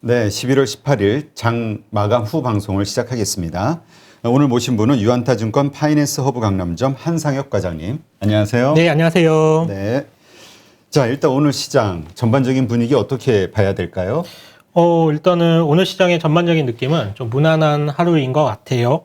네, 11월 18일 장 마감 후 방송을 시작하겠습니다. 오늘 모신 분은 유안타증권 파이낸스 허브 강남점 한상혁 과장님. 안녕하세요. 네, 안녕하세요. 네. 자, 일단 오늘 시장 전반적인 분위기 어떻게 봐야 될까요? 일단은 오늘 시장의 전반적인 느낌은 좀 무난한 하루인 것 같아요.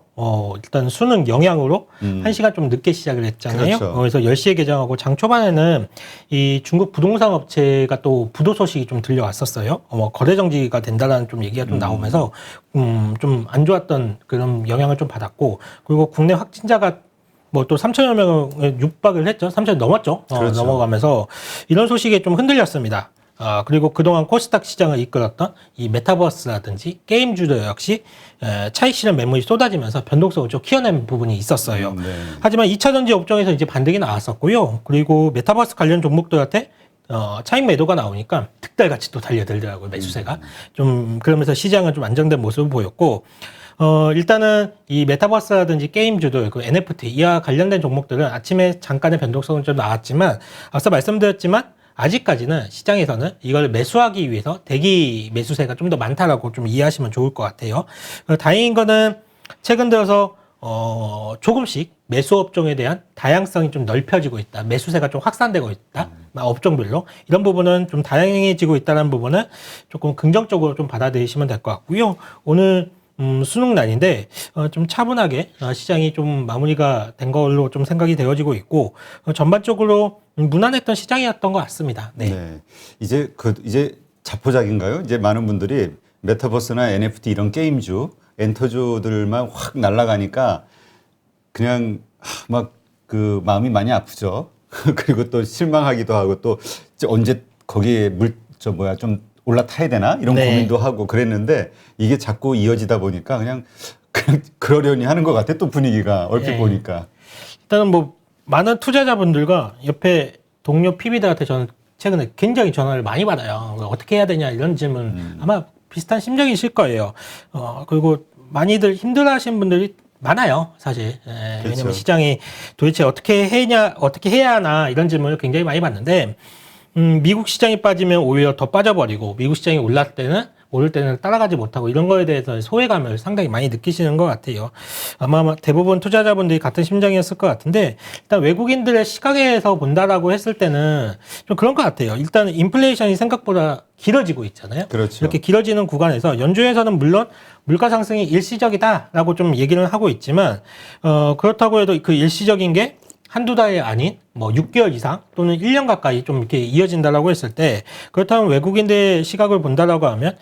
일단 수능 영향으로 1시간 좀 늦게 시작을 했잖아요. 그렇죠. 그래서 10시에 개장하고 장 초반에는 이 중국 부동산 업체가 또 부도 소식이 좀 들려왔었어요. 거래 정지가 된다라는 좀 얘기가 좀 나오면서 좀 안 좋았던 그런 영향을 좀 받았고, 그리고 국내 확진자가 뭐 또 3천여 명을 육박을 했죠. 3천 넘었죠. 그렇죠. 넘어가면서 이런 소식에 좀 흔들렸습니다. 그리고 그동안 코스닥 시장을 이끌었던 이 메타버스라든지 게임주도 역시 차익 실현 매물이 쏟아지면서 변동성을 좀 키워낸 부분이 있었어요. 네. 하지만 2차전지 업종에서 이제 반등이 나왔었고요. 그리고 메타버스 관련 종목들한테 차익 매도가 나오니까 득달같이 또 달려들더라고요, 매수세가. 좀 그러면서 시장은 좀 안정된 모습을 보였고, 일단은 이 메타버스라든지 게임주들, 그 NFT 이와 관련된 종목들은 아침에 잠깐의 변동성은 좀 나왔지만, 앞서 말씀드렸지만 아직까지는 시장에서는 이걸 매수하기 위해서 대기 매수세가 좀 더 많다라고 좀 이해하시면 좋을 것 같아요. 다행인 거는 최근 들어서 조금씩 매수 업종에 대한 다양성이 좀 넓혀지고 있다. 매수세가 좀 확산되고 있다. 업종별로. 이런 부분은 좀 다양해지고 있다는 부분은 조금 긍정적으로 좀 받아들이시면 될 것 같고요. 오늘 수능 날인데 좀 차분하게 시장이 좀 마무리가 된 걸로 좀 생각이 되어지고 있고, 전반적으로 무난했던 시장이었던 것 같습니다. 네. 네. 이제 자포자기인가요? 이제 많은 분들이 메타버스나 NFT 이런 게임주, 엔터주들만 확 날아가니까 그냥 막 그 마음이 많이 아프죠. 그리고 또 실망하기도 하고 또 언제 거기에 좀 올라타야 되나 이런 네. 고민도 하고 그랬는데 이게 자꾸 이어지다 보니까 그냥 그러려니 하는 것 같아. 또 분위기가 얼핏 네. 보니까. 일단은 뭐 많은 투자자분들과 옆에 동료 PB들한테 저는 최근에 굉장히 전화를 많이 받아요. 어떻게 해야 되냐 이런 질문 아마 비슷한 심정이실 거예요. 그리고 많이들 힘들어하시는 분들이 많아요, 사실. 그렇죠. 왜냐면 시장이 도대체 어떻게 해야 하나 이런 질문을 굉장히 많이 받는데, 미국 시장이 빠지면 오히려 더 빠져버리고, 미국 시장이 오를 때는 따라가지 못하고, 이런 거에 대해서 소외감을 상당히 많이 느끼시는 것 같아요. 아마 대부분 투자자분들이 같은 심정이었을 것 같은데, 일단 외국인들의 시각에서 본다라고 했을 때는 좀 그런 것 같아요. 일단 인플레이션이 생각보다 길어지고 있잖아요. 그렇죠. 이렇게 길어지는 구간에서 연준에서는 물론 물가 상승이 일시적이다라고 좀 얘기를 하고 있지만, 그렇다고 해도 그 일시적인 게 한두 달이 아닌 뭐 6개월 이상 또는 1년 가까이 좀 이렇게 이어진다라고 했을 때, 그렇다면 외국인들의 시각을 본다라고 하면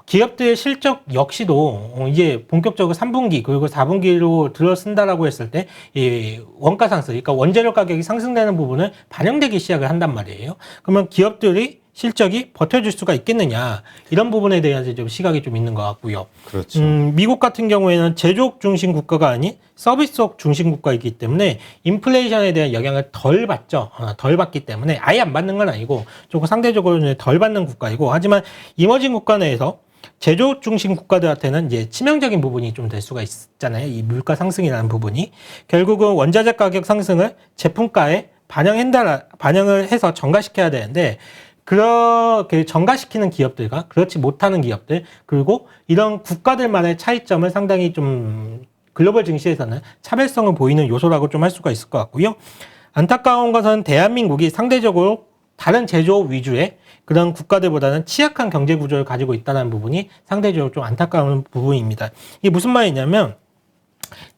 기업들의 실적 역시도 이제 본격적으로 3분기 그리고 4분기로 들어선다라고 했을 때 이 원가 상승, 그러니까 원재료 가격이 상승되는 부분을 반영되기 시작을 한단 말이에요. 그러면 기업들이 실적이 버텨줄 수가 있겠느냐, 이런 부분에 대한 좀 시각이 좀 있는 것 같고요. 그렇죠. 미국 같은 경우에는 제조업 중심 국가가 아닌 서비스업 중심 국가이기 때문에 인플레이션에 대한 영향을 덜 받죠. 덜 받기 때문에 아예 안 받는 건 아니고 조금 상대적으로 덜 받는 국가이고, 하지만 이머징 국가 내에서 제조업 중심 국가들한테는 이제 치명적인 부분이 좀 될 수가 있잖아요. 이 물가 상승이라는 부분이 결국은 원자재 가격 상승을 제품가에 반영을 해서 전가시켜야 되는데, 그렇게 전가시키는 기업들과 그렇지 못하는 기업들, 그리고 이런 국가들만의 차이점을 상당히 좀 글로벌 증시에서는 차별성을 보이는 요소라고 좀 할 수가 있을 것 같고요. 안타까운 것은 대한민국이 상대적으로 다른 제조업 위주의 그런 국가들보다는 취약한 경제 구조를 가지고 있다는 부분이 상대적으로 좀 안타까운 부분입니다. 이게 무슨 말이냐면,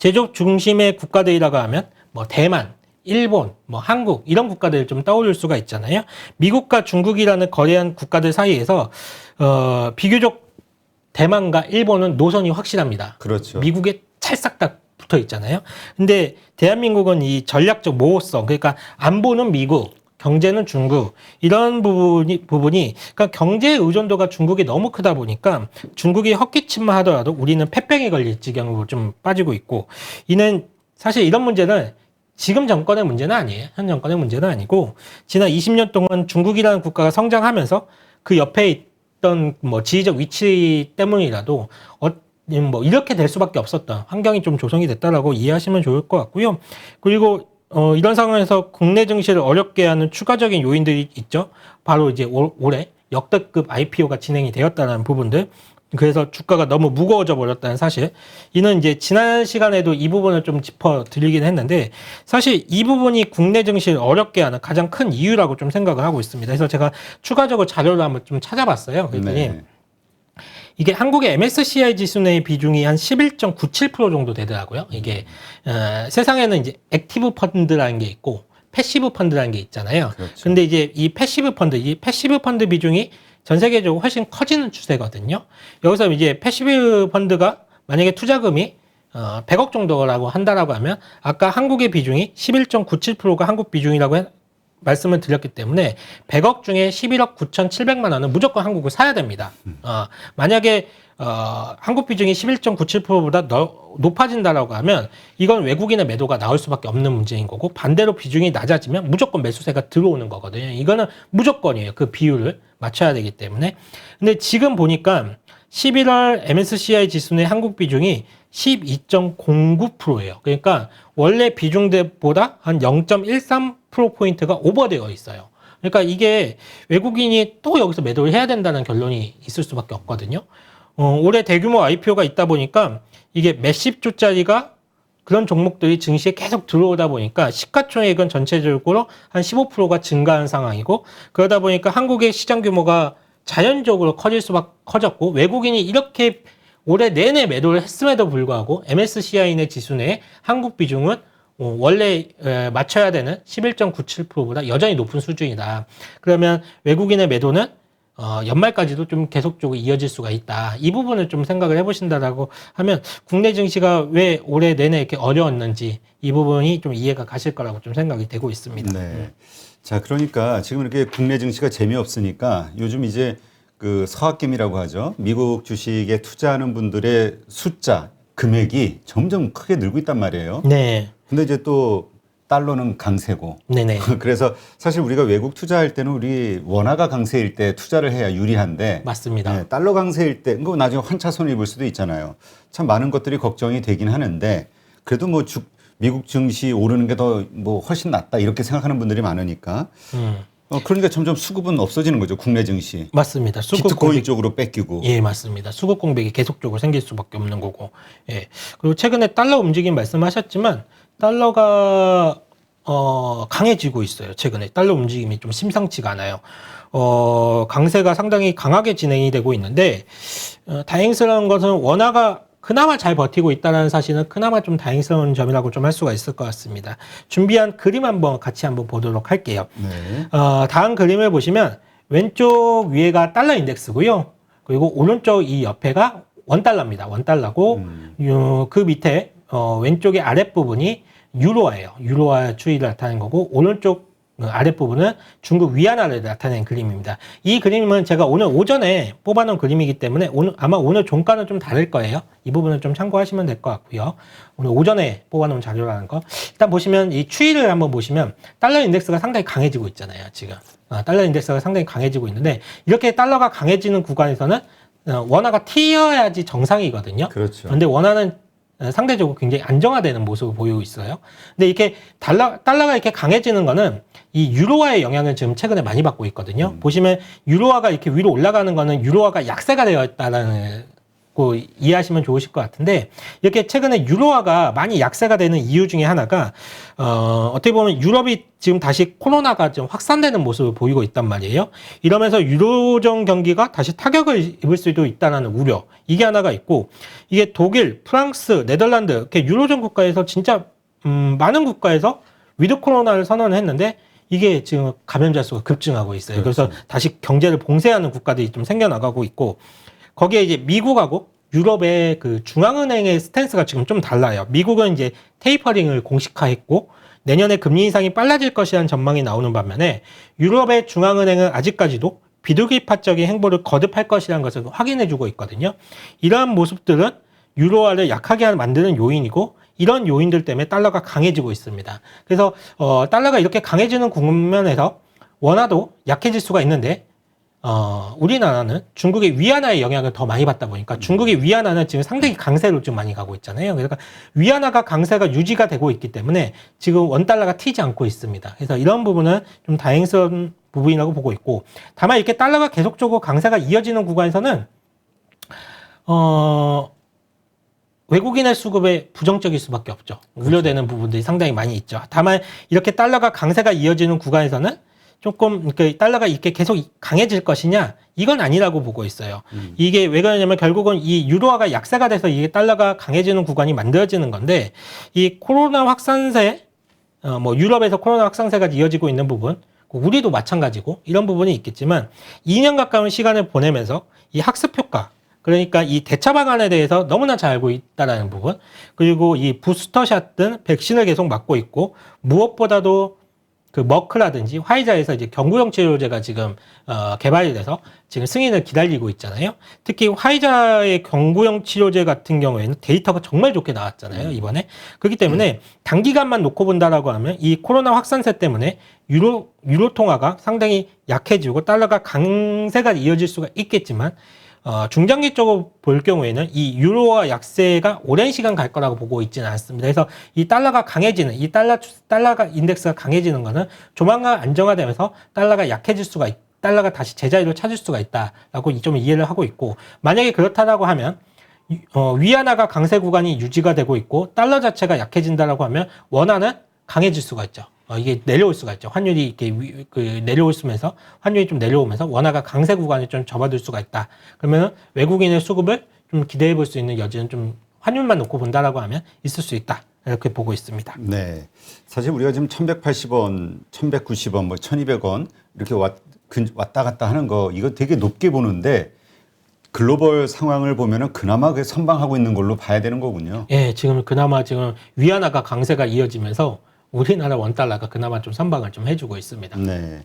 제조업 중심의 국가들이라고 하면 뭐 대만, 일본, 뭐 한국 이런 국가들 좀 떠올릴 수가 있잖아요. 미국과 중국이라는 거래한 국가들 사이에서 비교적 대만과 일본은 노선이 확실합니다. 그렇죠. 미국에 찰싹 딱 붙어 있잖아요. 근데 대한민국은 이 전략적 모호성, 그러니까 안보는 미국, 경제는 중국, 이런 부분이 그러니까 경제 의존도가 중국이 너무 크다 보니까 중국이 헛기침만 하더라도 우리는 폐병에 걸릴 지경으로 좀 빠지고 있고, 이는 사실 이런 문제는 지금 정권의 문제는 아니에요. 현 정권의 문제는 아니고, 지난 20년 동안 중국이라는 국가가 성장하면서 그 옆에 있던 뭐 지리적 위치 때문이라도 뭐 이렇게 될 수밖에 없었던 환경이 좀 조성이 됐다라고 이해하시면 좋을 것 같고요. 그리고 이런 상황에서 국내 증시를 어렵게 하는 추가적인 요인들이 있죠. 바로 이제 올해 역대급 IPO가 진행이 되었다는 부분들, 그래서 주가가 너무 무거워져 버렸다는 사실. 이는 이제 지난 시간에도 이 부분을 좀 짚어 드리긴 했는데, 사실 이 부분이 국내 증시를 어렵게 하는 가장 큰 이유라고 좀 생각을 하고 있습니다. 그래서 제가 추가적으로 자료를 한번 좀 찾아봤어요. 그랬더니 네. 이게 한국의 MSCI 지수 내의 비중이 한 11.97% 정도 되더라고요. 이게 세상에는 이제 액티브 펀드라는 게 있고 패시브 펀드라는 게 있잖아요. 그렇죠. 근데 이제 이 패시브 펀드 비중이 전 세계적으로 훨씬 커지는 추세거든요. 여기서 이제 패시브 펀드가 만약에 투자금이 100억 정도라고 한다라고 하면 아까 한국의 비중이 11.97%가 한국 비중이라고 말씀을 드렸기 때문에 100억 중에 11억 9,700만 원은 무조건 한국을 사야 됩니다. 만약에 한국 비중이 11.97%보다 높아진다라고 하면 이건 외국인의 매도가 나올 수밖에 없는 문제인 거고, 반대로 비중이 낮아지면 무조건 매수세가 들어오는 거거든요. 이거는 무조건이에요. 그 비율을 맞춰야 되기 때문에. 근데 지금 보니까 11월 MSCI 지수 내 한국 비중이 12.09%예요. 그러니까 원래 비중보다 한 0.13%포인트가 오버되어 있어요. 그러니까 이게 외국인이 또 여기서 매도를 해야 된다는 결론이 있을 수밖에 없거든요. 올해 대규모 IPO가 있다 보니까 이게 몇십 조짜리가 그런 종목들이 증시에 계속 들어오다 보니까 시가총액은 전체적으로 한 15%가 증가한 상황이고, 그러다 보니까 한국의 시장 규모가 자연적으로 커졌고, 외국인이 이렇게 올해 내내 매도를 했음에도 불구하고 MSCI 내 지수 내에 한국 비중은 원래 맞춰야 되는 11.97%보다 여전히 높은 수준이다. 그러면 외국인의 매도는 연말까지도 좀 계속적으로 이어질 수가 있다. 이 부분을 좀 생각을 해보신다라고 하면 국내 증시가 왜 올해 내내 이렇게 어려웠는지 이 부분이 좀 이해가 가실 거라고 좀 생각이 되고 있습니다. 네. 자, 그러니까 지금 이렇게 국내 증시가 재미없으니까 요즘 이제 그 서학김이라고 하죠. 미국 주식에 투자하는 분들의 숫자, 금액이 점점 크게 늘고 있단 말이에요. 네. 근데 이제 또 달러는 강세고. 네네. 그래서 사실 우리가 외국 투자할 때는 우리 원화가 강세일 때 투자를 해야 유리한데. 맞습니다. 네, 달러 강세일 때, 그거 나중에 환차손을 입을 수도 있잖아요. 참 많은 것들이 걱정이 되긴 하는데, 그래도 뭐 미국 증시 오르는 게 더 뭐 훨씬 낫다 이렇게 생각하는 분들이 많으니까. 그러니까 점점 수급은 없어지는 거죠, 국내 증시. 맞습니다. 비트코인 쪽으로 뺏기고. 예, 맞습니다. 수급 공백이 계속적으로 생길 수밖에 없는 거고. 예. 그리고 최근에 달러 움직임 말씀하셨지만 달러가 강해지고 있어요. 최근에 달러 움직임이 좀 심상치가 않아요. 강세가 상당히 강하게 진행이 되고 있는데 다행스러운 것은 원화가 그나마 잘 버티고 있다는 사실은 그나마 좀 다행스러운 점이라고 좀 할 수가 있을 것 같습니다. 준비한 그림 같이 한번 보도록 할게요. 네. 다음 그림을 보시면 왼쪽 위에가 달러 인덱스고요. 그리고 오른쪽 이 옆에가 원달러입니다. 원달러고 그 밑에 왼쪽의 아랫부분이 유로화예요. 유로화 추이를 나타낸 거고, 오른쪽 아랫부분은 중국 위안화를 나타낸 그림입니다. 이 그림은 제가 오늘 오전에 뽑아놓은 그림이기 때문에 아마 오늘 종가는 좀 다를 거예요. 이 부분을 좀 참고하시면 될 것 같고요. 오늘 오전에 뽑아놓은 자료라는 거. 일단 보시면 이 추이를 한번 보시면 달러 인덱스가 상당히 강해지고 있잖아요. 지금 달러 인덱스가 상당히 강해지고 있는데, 이렇게 달러가 강해지는 구간에서는 원화가 튀어야지 정상이거든요. 그렇죠. 그런데 원화는 상대적으로 굉장히 안정화되는 모습을 보이고 있어요. 근데 이렇게 달러가 이렇게 강해지는 거는 이 유로화의 영향을 지금 최근에 많이 받고 있거든요. 보시면 유로화가 이렇게 위로 올라가는 거는 유로화가 약세가 되어 있다는 거 이해하시면 좋으실 것 같은데, 이렇게 최근에 유로화가 많이 약세가 되는 이유 중에 하나가 어떻게 보면 유럽이 지금 다시 코로나가 좀 확산되는 모습을 보이고 있단 말이에요. 이러면서 유로존 경기가 다시 타격을 입을 수도 있다는 우려, 이게 하나가 있고, 이게 독일, 프랑스, 네덜란드 이렇게 유로존 국가에서 진짜 많은 국가에서 위드 코로나를 선언을 했는데 이게 지금 감염자 수가 급증하고 있어요. 그렇죠. 그래서 다시 경제를 봉쇄하는 국가들이 좀 생겨나가고 있고, 거기에 이제 미국하고 유럽의 그 중앙은행의 스탠스가 지금 좀 달라요. 미국은 이제 테이퍼링을 공식화했고 내년에 금리 인상이 빨라질 것이라는 전망이 나오는 반면에 유럽의 중앙은행은 아직까지도 비둘기파적인 행보를 거듭할 것이라는 것을 확인해주고 있거든요. 이러한 모습들은 유로화를 약하게 만드는 요인이고, 이런 요인들 때문에 달러가 강해지고 있습니다. 그래서 달러가 이렇게 강해지는 국면에서 원화도 약해질 수가 있는데, 우리나라는 중국의 위안화의 영향을 더 많이 받다 보니까 중국의 위안화는 지금 상당히 강세로 좀 많이 가고 있잖아요. 그러니까 위안화가 강세가 유지가 되고 있기 때문에 지금 원달러가 튀지 않고 있습니다. 그래서 이런 부분은 좀 다행스러운 부분이라고 보고 있고, 다만 이렇게 달러가 계속적으로 강세가 이어지는 구간에서는 외국인의 수급에 부정적일 수밖에 없죠. 우려되는 부분들이 상당히 많이 있죠. 다만 이렇게 달러가 강세가 이어지는 구간에서는 조금 그러니까 달러가 이렇게 계속 강해질 것이냐, 이건 아니라고 보고 있어요. 이게 왜 그러냐면 결국은 이 유로화가 약세가 돼서 이게 달러가 강해지는 구간이 만들어지는 건데, 이 코로나 확산세, 뭐 유럽에서 코로나 확산세가 이어지고 있는 부분, 우리도 마찬가지고 이런 부분이 있겠지만 2년 가까운 시간을 보내면서 이 학습 효과, 그러니까 이 대처 방안에 대해서 너무나 잘 알고 있다라는 부분, 그리고 이 부스터샷 등 백신을 계속 맞고 있고, 무엇보다도 그 머크라든지 화이자에서 이제 경구용 치료제가 지금 개발이 돼서 지금 승인을 기다리고 있잖아요. 특히 화이자의 경구용 치료제 같은 경우에는 데이터가 정말 좋게 나왔잖아요, 이번에. 그렇기 때문에 단기간만 놓고 본다라고 하면 이 코로나 확산세 때문에 유로 통화가 상당히 약해지고 달러가 강세가 이어질 수가 있겠지만, 중장기적으로 볼 경우에는 이 유로화 약세가 오랜 시간 갈 거라고 보고 있지는 않습니다. 그래서 이 달러가 강해지는, 이 달러가 인덱스가 강해지는 거는 조만간 안정화되면서 달러가 약해질 수가 달러가 다시 제자리로 찾을 수가 있다라고 좀 이해를 하고 있고, 만약에 그렇다라고 하면 위안화가 강세 구간이 유지가 되고 있고 달러 자체가 약해진다라고 하면 원화는 강해질 수가 있죠. 이게 내려올 수가 있죠. 환율이 이렇게 내려오면서 환율이 좀 내려오면서 원화가 강세 구간에 좀 접어들 수가 있다. 그러면 외국인의 수급을 좀 기대해 볼 수 있는 여지는 좀 환율만 놓고 본다라고 하면 있을 수 있다. 이렇게 보고 있습니다. 네. 사실 우리가 지금 1,180원, 1,190원, 뭐 1,200원 이렇게 왔다 갔다 하는 거, 이거 되게 높게 보는데 글로벌 상황을 보면은 그나마 그 선방하고 있는 걸로 봐야 되는 거군요. 예, 지금 그나마 지금 위안화가 강세가 이어지면서 우리나라 원달러가 그나마 좀 선방을 좀 해주고 있습니다. 네.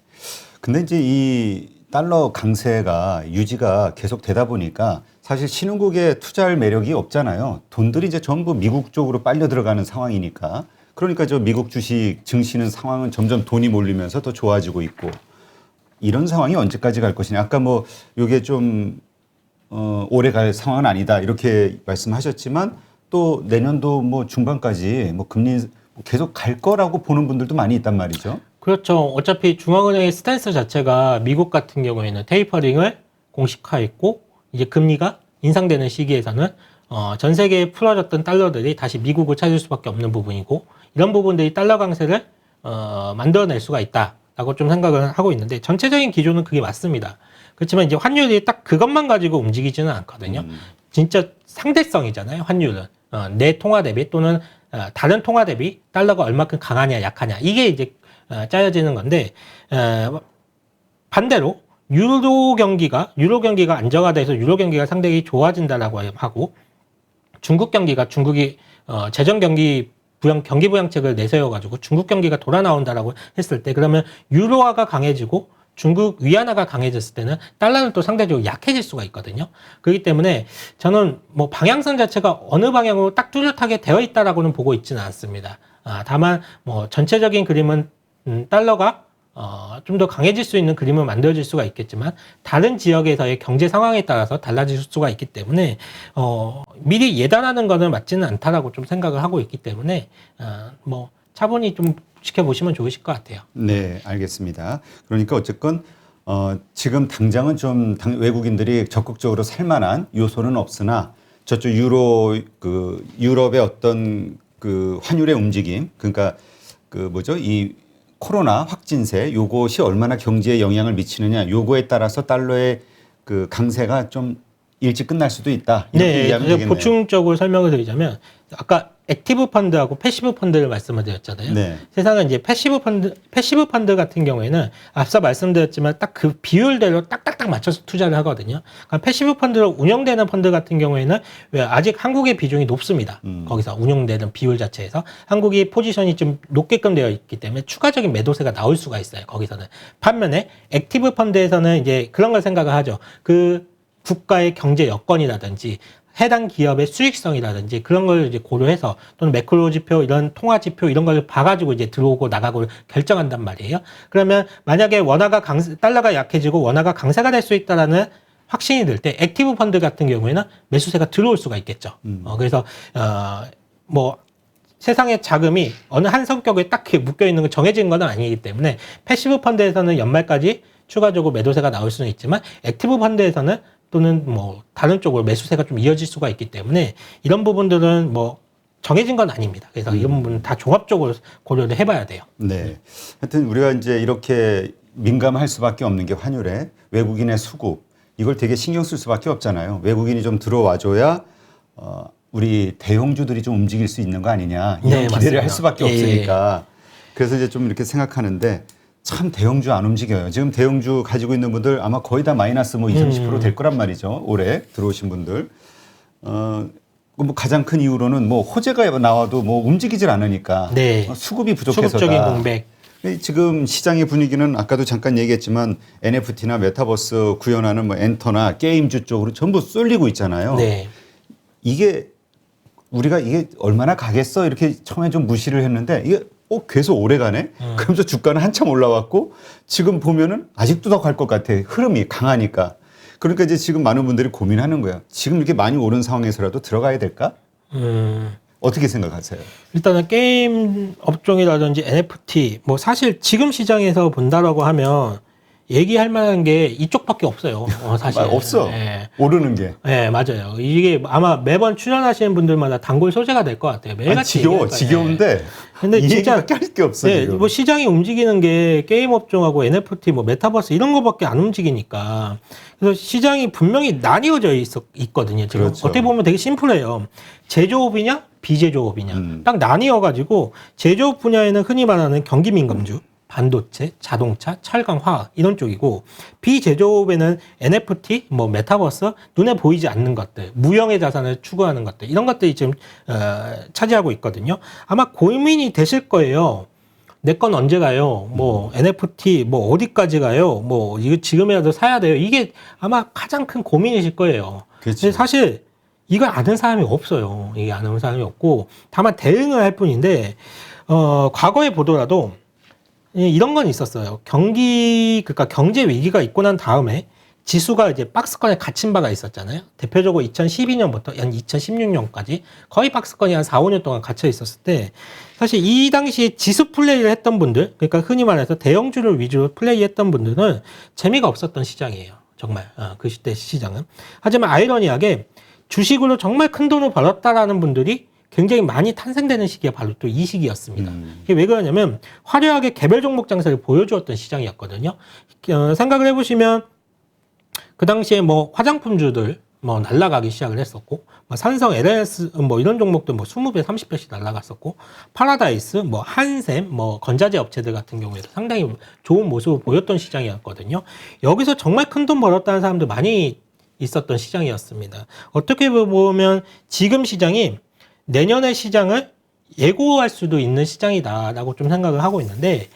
근데 이제 이 달러 강세가 유지가 계속 되다 보니까 사실 신흥국에 투자할 매력이 없잖아요. 돈들이 이제 전부 미국 쪽으로 빨려 들어가는 상황이니까. 그러니까 저 미국 주식 증시는 상황은 점점 돈이 몰리면서 더 좋아지고 있고, 이런 상황이 언제까지 갈 것이냐. 아까 뭐 이게 좀 오래 갈 상황은 아니다 이렇게 말씀하셨지만, 또 내년도 뭐 중반까지 뭐 금리 계속 갈 거라고 보는 분들도 많이 있단 말이죠. 그렇죠. 어차피 중앙은행의 스탠스 자체가 미국 같은 경우에는 테이퍼링을 공식화했고, 이제 금리가 인상되는 시기에서는 전 세계에 풀어졌던 달러들이 다시 미국을 찾을 수밖에 없는 부분이고, 이런 부분들이 달러 강세를 만들어낼 수가 있다라고 좀 생각을 하고 있는데, 전체적인 기조는 그게 맞습니다. 그렇지만 이제 환율이 딱 그것만 가지고 움직이지는 않거든요. 진짜 상대성이잖아요, 환율은. 내 통화 대비 또는 다른 통화 대비 달러가 얼마큼 강하냐 약하냐, 이게 이제 짜여지는 건데, 반대로 유로 경기가 안정화돼서 유로 경기가 상당히 좋아진다라고 하고, 중국이 재정 경기 경기 부양책을 내세워가지고 중국 경기가 돌아 나온다라고 했을 때, 그러면 유로화가 강해지고 중국 위안화가 강해졌을 때는 달러는 또 상대적으로 약해질 수가 있거든요. 그렇기 때문에 저는 뭐 방향성 자체가 어느 방향으로 딱 뚜렷하게 되어 있다라고는 보고 있지는 않습니다. 다만 뭐 전체적인 그림은 달러가 좀 더 강해질 수 있는 그림을 만들어질 수가 있겠지만, 다른 지역에서의 경제 상황에 따라서 달라질 수가 있기 때문에 미리 예단하는 것은 맞지는 않다라고 좀 생각을 하고 있기 때문에 뭐 차분히 좀 지켜보시면 좋으실 것 같아요. 네, 알겠습니다. 그러니까 어쨌건 지금 당장은 좀 외국인들이 적극적으로 살만한 요소는 없으나, 저쪽 유럽의 어떤 그 환율의 움직임, 그러니까 이 코로나 확진세, 요것이 얼마나 경제에 영향을 미치느냐, 요거에 따라서 달러의 그 강세가 좀 일찍 끝날 수도 있다. 이렇게 네, 이해하면 되겠네요. 보충적으로 설명을 드리자면, 아까 액티브 펀드하고 패시브 펀드를 말씀을 드렸잖아요. 네. 세상은 이제 패시브 펀드 같은 경우에는 앞서 말씀드렸지만 딱 그 비율대로 딱딱딱 맞춰서 투자를 하거든요. 그러니까 패시브 펀드로 운영되는 펀드 같은 경우에는 왜 아직 한국의 비중이 높습니다. 거기서 운영되는 비율 자체에서 한국이 포지션이 좀 높게끔 되어 있기 때문에 추가적인 매도세가 나올 수가 있어요. 거기서는. 반면에 액티브 펀드에서는 이제 그런 걸 생각을 하죠. 그 국가의 경제 여건이라든지 해당 기업의 수익성이라든지 그런 걸 이제 고려해서, 또는 매크로 지표, 이런 통화 지표 이런 걸 봐가지고 이제 들어오고 나가고 결정한단 말이에요. 그러면 만약에 달러가 약해지고 원화가 강세가 될 수 있다라는 확신이 들 때 액티브 펀드 같은 경우에는 매수세가 들어올 수가 있겠죠. 그래서 뭐 세상의 자금이 어느 한 성격에 딱 묶여 있는 건 정해진 건 아니기 때문에 패시브 펀드에서는 연말까지 추가적으로 매도세가 나올 수는 있지만 액티브 펀드에서는 또는 뭐 다른 쪽으로 매수세가 좀 이어질 수가 있기 때문에 이런 부분들은 뭐 정해진 건 아닙니다. 그래서 이런 부분은 다 종합적으로 고려를 해봐야 돼요. 네. 하여튼 우리가 이제 이렇게 민감할 수밖에 없는 게 환율에 외국인의 수급 이걸 되게 신경 쓸 수밖에 없잖아요. 외국인이 좀 들어와줘야 우리 대형주들이 좀 움직일 수 있는 거 아니냐 이런 네, 기대를 맞습니다. 할 수밖에 없으니까 그래서 이제 좀 이렇게 생각하는데 참 대형주 안 움직여요. 지금 대형주 가지고 있는 분들 아마 거의 다 마이너스 뭐 20, 30%될 거란 말이죠. 올해 들어오신 분들. 뭐 가장 큰 이유로는 뭐 호재가 나와도 뭐 움직이질 않으니까 네. 수급이 부족해서다. 수급적인 공백. 지금 시장의 분위기는 아까도 잠깐 얘기했지만 NFT나 메타버스 구현하는 뭐 엔터나 게임주 쪽으로 전부 쏠리고 있잖아요. 네. 이게 우리가 이게 얼마나 가겠어 이렇게 처음에 좀 무시를 했는데 이게 계속 오래 가네. 그러면서 주가는 한참 올라왔고 지금 보면은 아직도 더 갈 것 같아. 흐름이 강하니까. 그러니까 이제 지금 많은 분들이 고민하는 거예요. 지금 이렇게 많이 오른 상황에서라도 들어가야 될까? 어떻게 생각하세요? 일단은 게임 업종이라든지 NFT 뭐 사실 지금 시장에서 본다라고 하면 얘기할 만한 게 이쪽밖에 없어요. 사실 없어. 네. 오르는 게. 네, 맞아요. 이게 아마 매번 출연하시는 분들마다 단골 소재가 될 것 같아요. 매일같이 지겨운데. 근데 이 진짜 얘기밖에 할 게 없어. 네, 지금. 뭐 시장이 움직이는 게 게임 업종하고 NFT, 뭐 메타버스 이런 거밖에 안 움직이니까 그래서 시장이 분명히 나뉘어져 있거든요. 지금 그렇죠. 어떻게 보면 되게 심플해요. 제조업이냐 비제조업이냐 딱 나뉘어가지고 제조업 분야에는 흔히 말하는 경기민감주, 반도체, 자동차, 철강, 화학 이런 쪽이고 비제조업에는 NFT, 뭐 메타버스, 눈에 보이지 않는 것들, 무형의 자산을 추구하는 것들 이런 것들이 지금 차지하고 있거든요. 아마 고민이 되실 거예요. 내 건 언제 가요? 뭐 NFT 뭐 어디까지 가요? 뭐 이거 지금이라도 사야 돼요. 이게 아마 가장 큰 고민이실 거예요. 그렇죠. 근데 사실 이걸 아는 사람이 없어요. 이게 아는 사람이 없고 다만 대응을 할 뿐인데 과거에 보더라도 이런 건 있었어요. 그러니까 경제 위기가 있고 난 다음에 지수가 이제 박스권에 갇힌 바가 있었잖아요. 대표적으로 2012년부터 한 2016년까지 거의 박스권이 한 4, 5년 동안 갇혀 있었을 때 사실 이 당시에 지수 플레이를 했던 분들, 그러니까 흔히 말해서 대형주를 위주로 플레이했던 분들은 재미가 없었던 시장이에요. 정말 그 시대 시장은. 하지만 아이러니하게 주식으로 정말 큰 돈을 벌었다라는 분들이 굉장히 많이 탄생되는 시기가 바로 또 이 시기였습니다. 이게 왜 그러냐면 화려하게 개별 종목 장세를 보여주었던 시장이었거든요. 생각을 해보시면 그 당시에 뭐 화장품주들 뭐 날아가기 시작을 했었고, 뭐 삼성, LS 뭐 이런 종목들 뭐 20배, 30배씩 날아갔었고, 파라다이스, 뭐 한샘, 뭐 건자재 업체들 같은 경우에도 상당히 좋은 모습을 보였던 시장이었거든요. 여기서 정말 큰 돈 벌었다는 사람들 많이 있었던 시장이었습니다. 어떻게 보면 지금 시장이 내년의 시장을 예고할 수도 있는 시장이다라고 좀 생각을 하고 있는데,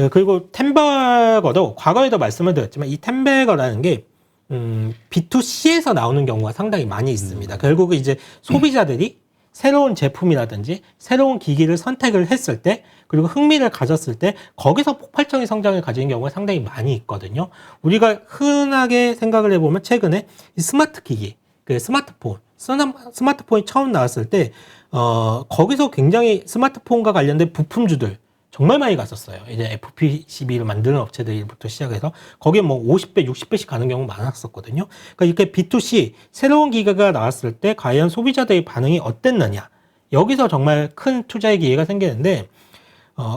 그리고 템버거도 과거에도 말씀을 드렸지만 이 템버거라는 게 B2C에서 나오는 경우가 상당히 많이 있습니다. 결국 이제 소비자들이 새로운 제품이라든지 새로운 기기를 선택을 했을 때 그리고 흥미를 가졌을 때 거기서 폭발적인 성장을 가지는 경우가 상당히 많이 있거든요. 우리가 흔하게 생각을 해보면 최근에 이 스마트 기기, 그 스마트폰이 처음 나왔을 때 거기서 굉장히 스마트폰과 관련된 부품주들 정말 많이 갔었어요. 이제 FPCB를 만드는 업체들부터 시작해서 거기에 뭐 50배, 60배씩 가는 경우 많았었거든요. 그러니까 이렇게 B2C 새로운 기계가 나왔을 때 과연 소비자들의 반응이 어땠느냐. 여기서 정말 큰 투자의 기회가 생기는데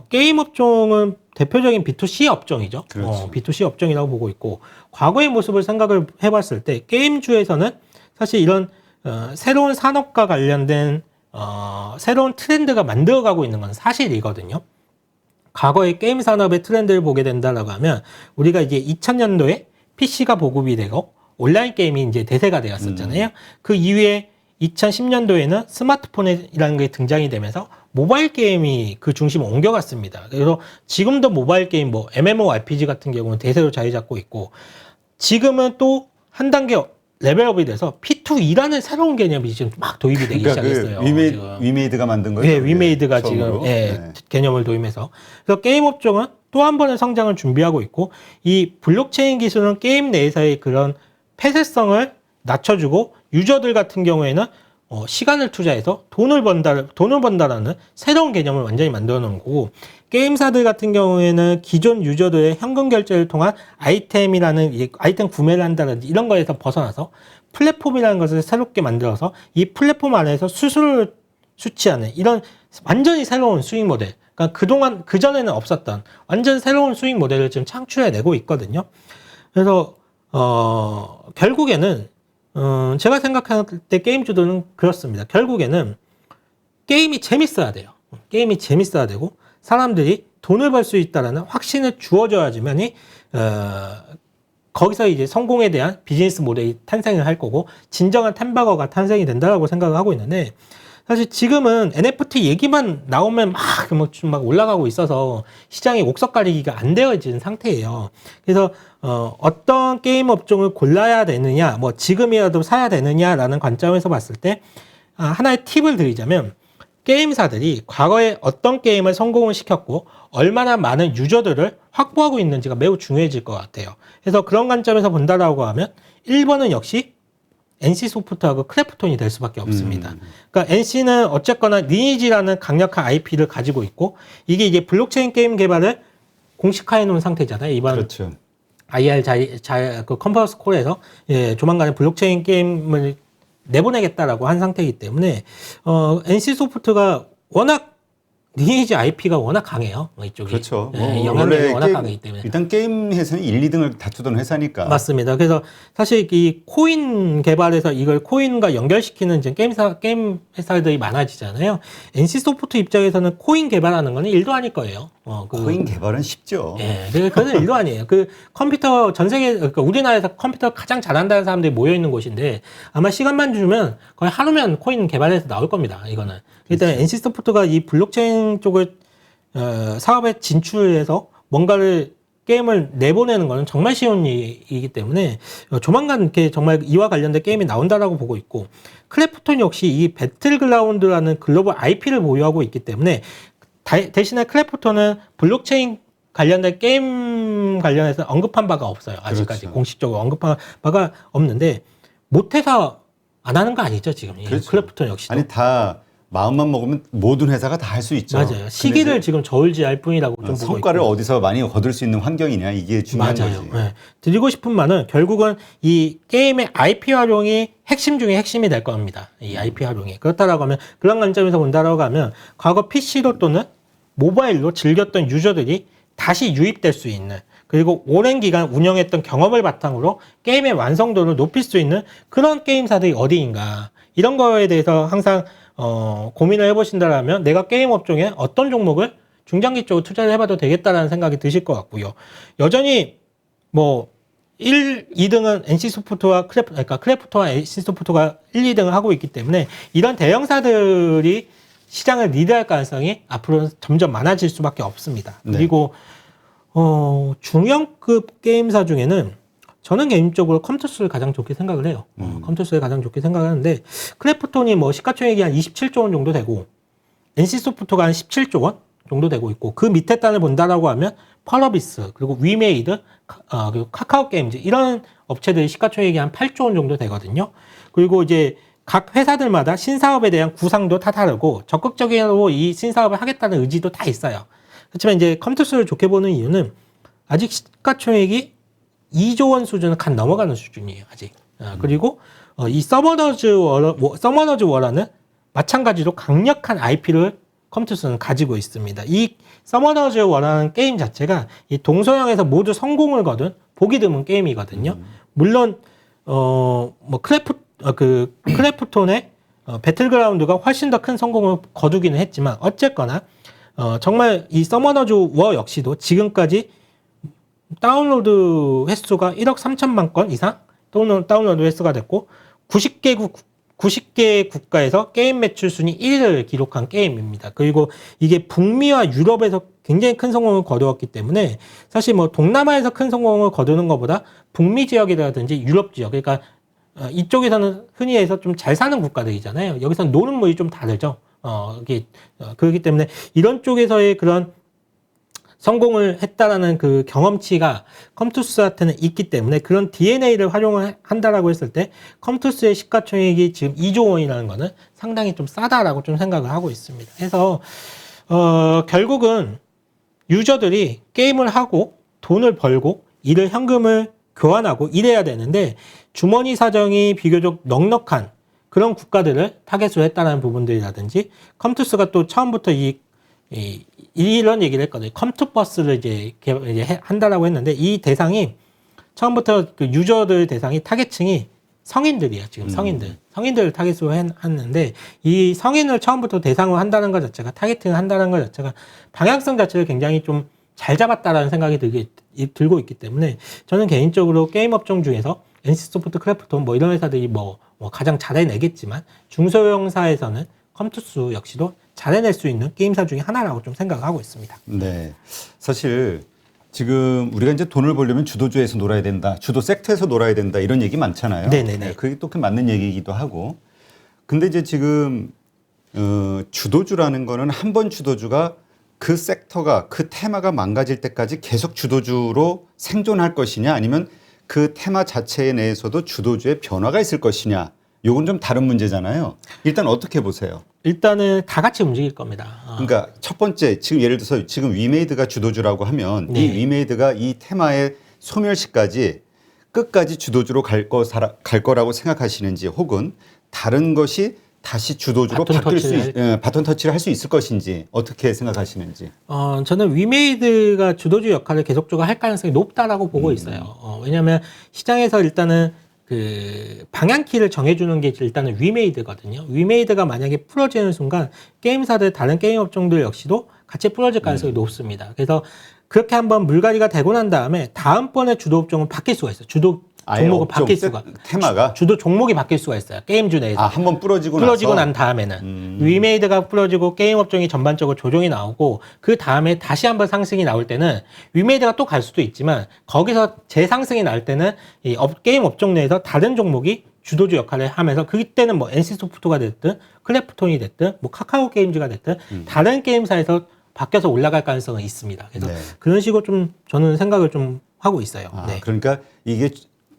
게임 업종은 대표적인 B2C 업종이죠. 그렇죠. B2C 업종이라고 보고 있고 과거의 모습을 생각을 해봤을 때 게임주에서는 사실 이런 새로운 산업과 관련된 새로운 트렌드가 만들어가고 있는 건 사실이거든요. 과거의 게임 산업의 트렌드를 보게 된다라고 하면 우리가 이제 2000년도에 PC가 보급이 되고 온라인 게임이 이제 대세가 되었었잖아요. 그 이후에 2010년도에는 스마트폰이라는 게 등장이 되면서 모바일 게임이 그 중심을 옮겨갔습니다. 그래서 지금도 모바일 게임 뭐 MMORPG 같은 경우는 대세로 자리 잡고 있고 지금은 또 한 단계 레벨업이 돼서 P2E라는 새로운 개념이 지금 막 도입이 되기 시작했어요. 위메이드가 만든 거예요? 네, 위메이드가 지금 개념을 도입해서. 그래서 게임 업종은 또 한 번의 성장을 준비하고 있고 이 블록체인 기술은 게임 내에서의 그런 폐쇄성을 낮춰주고 유저들 같은 경우에는 시간을 투자해서 돈을 번다라는 새로운 개념을 완전히 만들어 놓은 거고, 게임사들 같은 경우에는 기존 유저들의 현금 결제를 통한 아이템 구매를 한다든지 이런 거에서 벗어나서 플랫폼이라는 것을 새롭게 만들어서 이 플랫폼 안에서 수수료를 수취하는 이런 완전히 새로운 수익 모델, 그러니까 그동안 그전에는 없었던 완전 새로운 수익 모델을 지금 창출해내고 있거든요. 그래서 결국에는 제가 생각할 때 게임주들은 그렇습니다. 결국에는 게임이 재밌어야 돼요. 게임이 재밌어야 되고 사람들이 돈을 벌 수 있다라는 확신을 주어져야지만이 거기서 이제 성공에 대한 비즈니스 모델이 탄생을 할 거고 진정한 템버거가 탄생이 된다라고 생각을 하고 있는데, 사실 지금은 NFT 얘기만 나오면 막 올라가고 있어서 시장이 옥석 가리기가 안 되어진 상태예요. 그래서 어떤 게임 업종을 골라야 되느냐, 뭐 지금이라도 사야 되느냐라는 관점에서 봤을 때 하나의 팁을 드리자면, 게임사들이 과거에 어떤 게임을 성공을 시켰고 얼마나 많은 유저들을 확보하고 있는지가 매우 중요해질 것 같아요. 그래서 그런 관점에서 본다라고 하면 1번은 역시 NC소프트하고 크래프톤이 될 수밖에 없습니다. 그러니까 NC는 어쨌거나 리니지라는 강력한 IP를 가지고 있고 이게 블록체인 게임 개발을 공식화해 놓은 상태잖아요. 이번 그렇죠. IR 그 컨퍼런스 콜에서 조만간에 블록체인 게임을 내보내겠다라고 한 상태이기 때문에 NC소프트가 워낙 리니지 IP가 워낙 강해요. 이쪽이. 그렇죠. 영향력이 워낙 강하기 때문에. 일단 게임 회사는 1, 2등을 다투던 회사니까. 맞습니다. 그래서 사실 이 코인 개발에서 이걸 코인과 연결시키는 이제 게임 회사들이 많아지잖아요. NC소프트 입장에서는 코인 개발하는 거는 일도 아닐 거예요. 코인 개발은 쉽죠. 예, 그건 일도 아니에요. 그 컴퓨터 전 세계, 그러니까 우리나라에서 컴퓨터 가장 잘한다는 사람들이 모여 있는 곳인데 아마 시간만 주면 거의 하루면 코인 개발해서 나올 겁니다. 이거는. 일단 NC소프트가 이 블록체인 쪽을 사업에 진출해서 뭔가를 게임을 내보내는 거는 정말 쉬운 일이기 때문에 조만간 이렇게 정말 이와 관련된 게임이 나온다라고 보고 있고, 크래프톤 역시 이 배틀그라운드라는 글로벌 IP를 보유하고 있기 때문에 대신에 크래프톤은 블록체인 관련된 게임 관련해서 언급한 바가 없어요. 아직까지 그렇죠. 공식적으로 언급한 바가 없는데 못해서 안 하는 거 아니죠 지금. 그렇죠. 크래프톤 역시도. 아니 다 마음만 먹으면 모든 회사가 다 할 수 있죠. 맞아요. 시기를 지금 저울질할 뿐이라고 좀 보고 성과를 있고. 어디서 많이 거둘 수 있는 환경이냐 이게 중요한 맞아요. 거지. 네. 드리고 싶은 말은 결국은 이 게임의 IP 활용이 핵심 중에 핵심이 될 겁니다. 이 IP 활용이. 그렇다라고 하면 그런 관점에서 본다라고 하면 과거 PC로 또는 모바일로 즐겼던 유저들이 다시 유입될 수 있는, 그리고 오랜 기간 운영했던 경험을 바탕으로 게임의 완성도를 높일 수 있는 그런 게임사들이 어디인가, 이런 거에 대해서 항상 고민을 해보신다면 내가 게임 업종에 어떤 종목을 중장기 쪽으로 투자를 해봐도 되겠다라는 생각이 드실 것 같고요. 여전히 뭐 1, 2등은 NC소프트와 크래프톤과 NC소프트가 1, 2등을 하고 있기 때문에 이런 대형사들이 시장을 리드할 가능성이 앞으로 점점 많아질 수밖에 없습니다. 네. 그리고 중형급 게임사 중에는 저는 개인적으로 컴투스를 가장 좋게 생각을 해요. 컴투스를 가장 좋게 생각하는데, 크래프톤이 뭐 시가총액이 한 27조 원 정도 되고 NC소프트가 한 17조 원 정도 되고 있고, 그 밑에 단을 본다라고 하면 펄어비스, 그리고 위메이드, 그리고 카카오 게임즈, 이런 업체들이 시가총액이 한 8조 원 정도 되거든요. 그리고 이제 각 회사들마다 신사업에 대한 구상도 다 다르고 적극적으로 이 신사업을 하겠다는 의지도 다 있어요. 그렇지만 이제 컴투스를 좋게 보는 이유는 아직 시가총액이 2조 원 수준을 간 넘어가는 수준이에요, 아직. 그리고 이 서머너즈 워라는 마찬가지로 강력한 IP를 컴투스는 가지고 있습니다. 이 서머너즈 워라는 게임 자체가 이 동서양에서 모두 성공을 거둔 보기 드문 게임이거든요. 물론 크래프톤의 배틀그라운드가 훨씬 더 큰 성공을 거두기는 했지만 어쨌거나 정말 이 서머너즈 워 역시도 지금까지 다운로드 횟수가 1억 3천만 건 이상 다운로드 횟수가 됐고 90개 국가에서 게임 매출 순위 1위를 기록한 게임입니다. 그리고 이게 북미와 유럽에서 굉장히 큰 성공을 거두었기 때문에 사실 뭐 동남아에서 큰 성공을 거두는 것보다 북미 지역이라든지 유럽 지역, 그러니까 이쪽에서는 흔히 해서 좀 잘 사는 국가들이잖아요. 여기서는 노는 물이 좀 다르죠. 그렇기 때문에 이런 쪽에서의 그런 성공을 했다라는 그 경험치가 컴투스한테는 있기 때문에 그런 DNA를 활용을 한다라고 했을 때 컴투스의 시가총액이 지금 2조 원이라는 거는 상당히 좀 싸다라고 좀 생각을 하고 있습니다. 그래서 결국은 유저들이 게임을 하고 돈을 벌고 이를 현금을 교환하고 이래야 되는데 주머니 사정이 비교적 넉넉한 그런 국가들을 타겟으로 했다는 부분들이라든지 컴투스가 또 처음부터 이런 얘기를 했거든요. 컴투버스를 이제 한다라고 했는데 이 대상이 처음부터 그 유저들 대상이 타겟층이 성인들이에요. 지금 성인들을 타겟으로 했는데 이 성인을 처음부터 대상으로 한다는 것 자체가 타겟팅을 한다는 것 자체가 방향성 자체를 굉장히 좀 잘 잡았다라는 생각이 들고 있기 때문에 저는 개인적으로 게임 업종 중에서 NC소프트, 크래프톤 뭐 이런 회사들이 뭐 가장 잘해내겠지만 중소형사에서는 컴투스 역시도 잘해낼 수 있는 게임사 중에 하나라고 좀 생각하고 있습니다. 네. 사실 지금 우리가 이제 돈을 벌려면 주도주에서 놀아야 된다, 주도 섹터에서 놀아야 된다 이런 얘기 많잖아요. 네네네. 네, 그게 또 그 맞는 얘기이기도 하고. 근데 이제 지금 주도주라는 거는 한 번 주도주가 그 섹터가 그 테마가 망가질 때까지 계속 주도주로 생존할 것이냐 아니면 그 테마 자체에 내에서도 주도주의 변화가 있을 것이냐. 요건 좀 다른 문제잖아요. 일단 어떻게 보세요? 일단은 다 같이 움직일 겁니다. 그러니까 첫 번째 지금 예를 들어서 지금 위메이드가 주도주라고 하면 네. 이 위메이드가 이 테마의 소멸시까지 끝까지 주도주로 갈 거라고 생각하시는지 혹은 다른 것이 다시 주도주로 바톤 터치를 할 수 있을 것인지 어떻게 생각하시는지. 저는 위메이드가 주도주 역할을 계속적으로 할 가능성이 높다라고 보고 있어요. 왜냐하면 시장에서 일단은 그 방향키를 정해주는 게 일단은 위메이드거든요. 위메이드가 만약에 풀어지는 순간 게임사들 다른 게임 업종들 역시도 같이 풀어질 가능성이 높습니다. 그래서 그렇게 한번 물갈이가 되고 난 다음에 다음번에 주도 업종은 바뀔 수가 있어요. 주도 종목은 바뀔 수가. 테마가 주도 종목이 바뀔 수가 있어요. 게임주 내에서. 한번 부러지고 난 다음에는 위메이드가 부러지고 게임 업종이 전반적으로 조정이 나오고 그 다음에 다시 한번 상승이 나올 때는 위메이드가 또 갈 수도 있지만 거기서 재상승이 나올 때는 이 게임 업종 내에서 다른 종목이 주도주 역할을 하면서 그때는 뭐 NC소프트가 됐든 크래프톤이 됐든 뭐 카카오 게임즈가 됐든 다른 게임사에서 바뀌어서 올라갈 가능성은 있습니다. 그래서 그런 식으로 좀 저는 생각을 좀 하고 있어요. 네. 그러니까 이게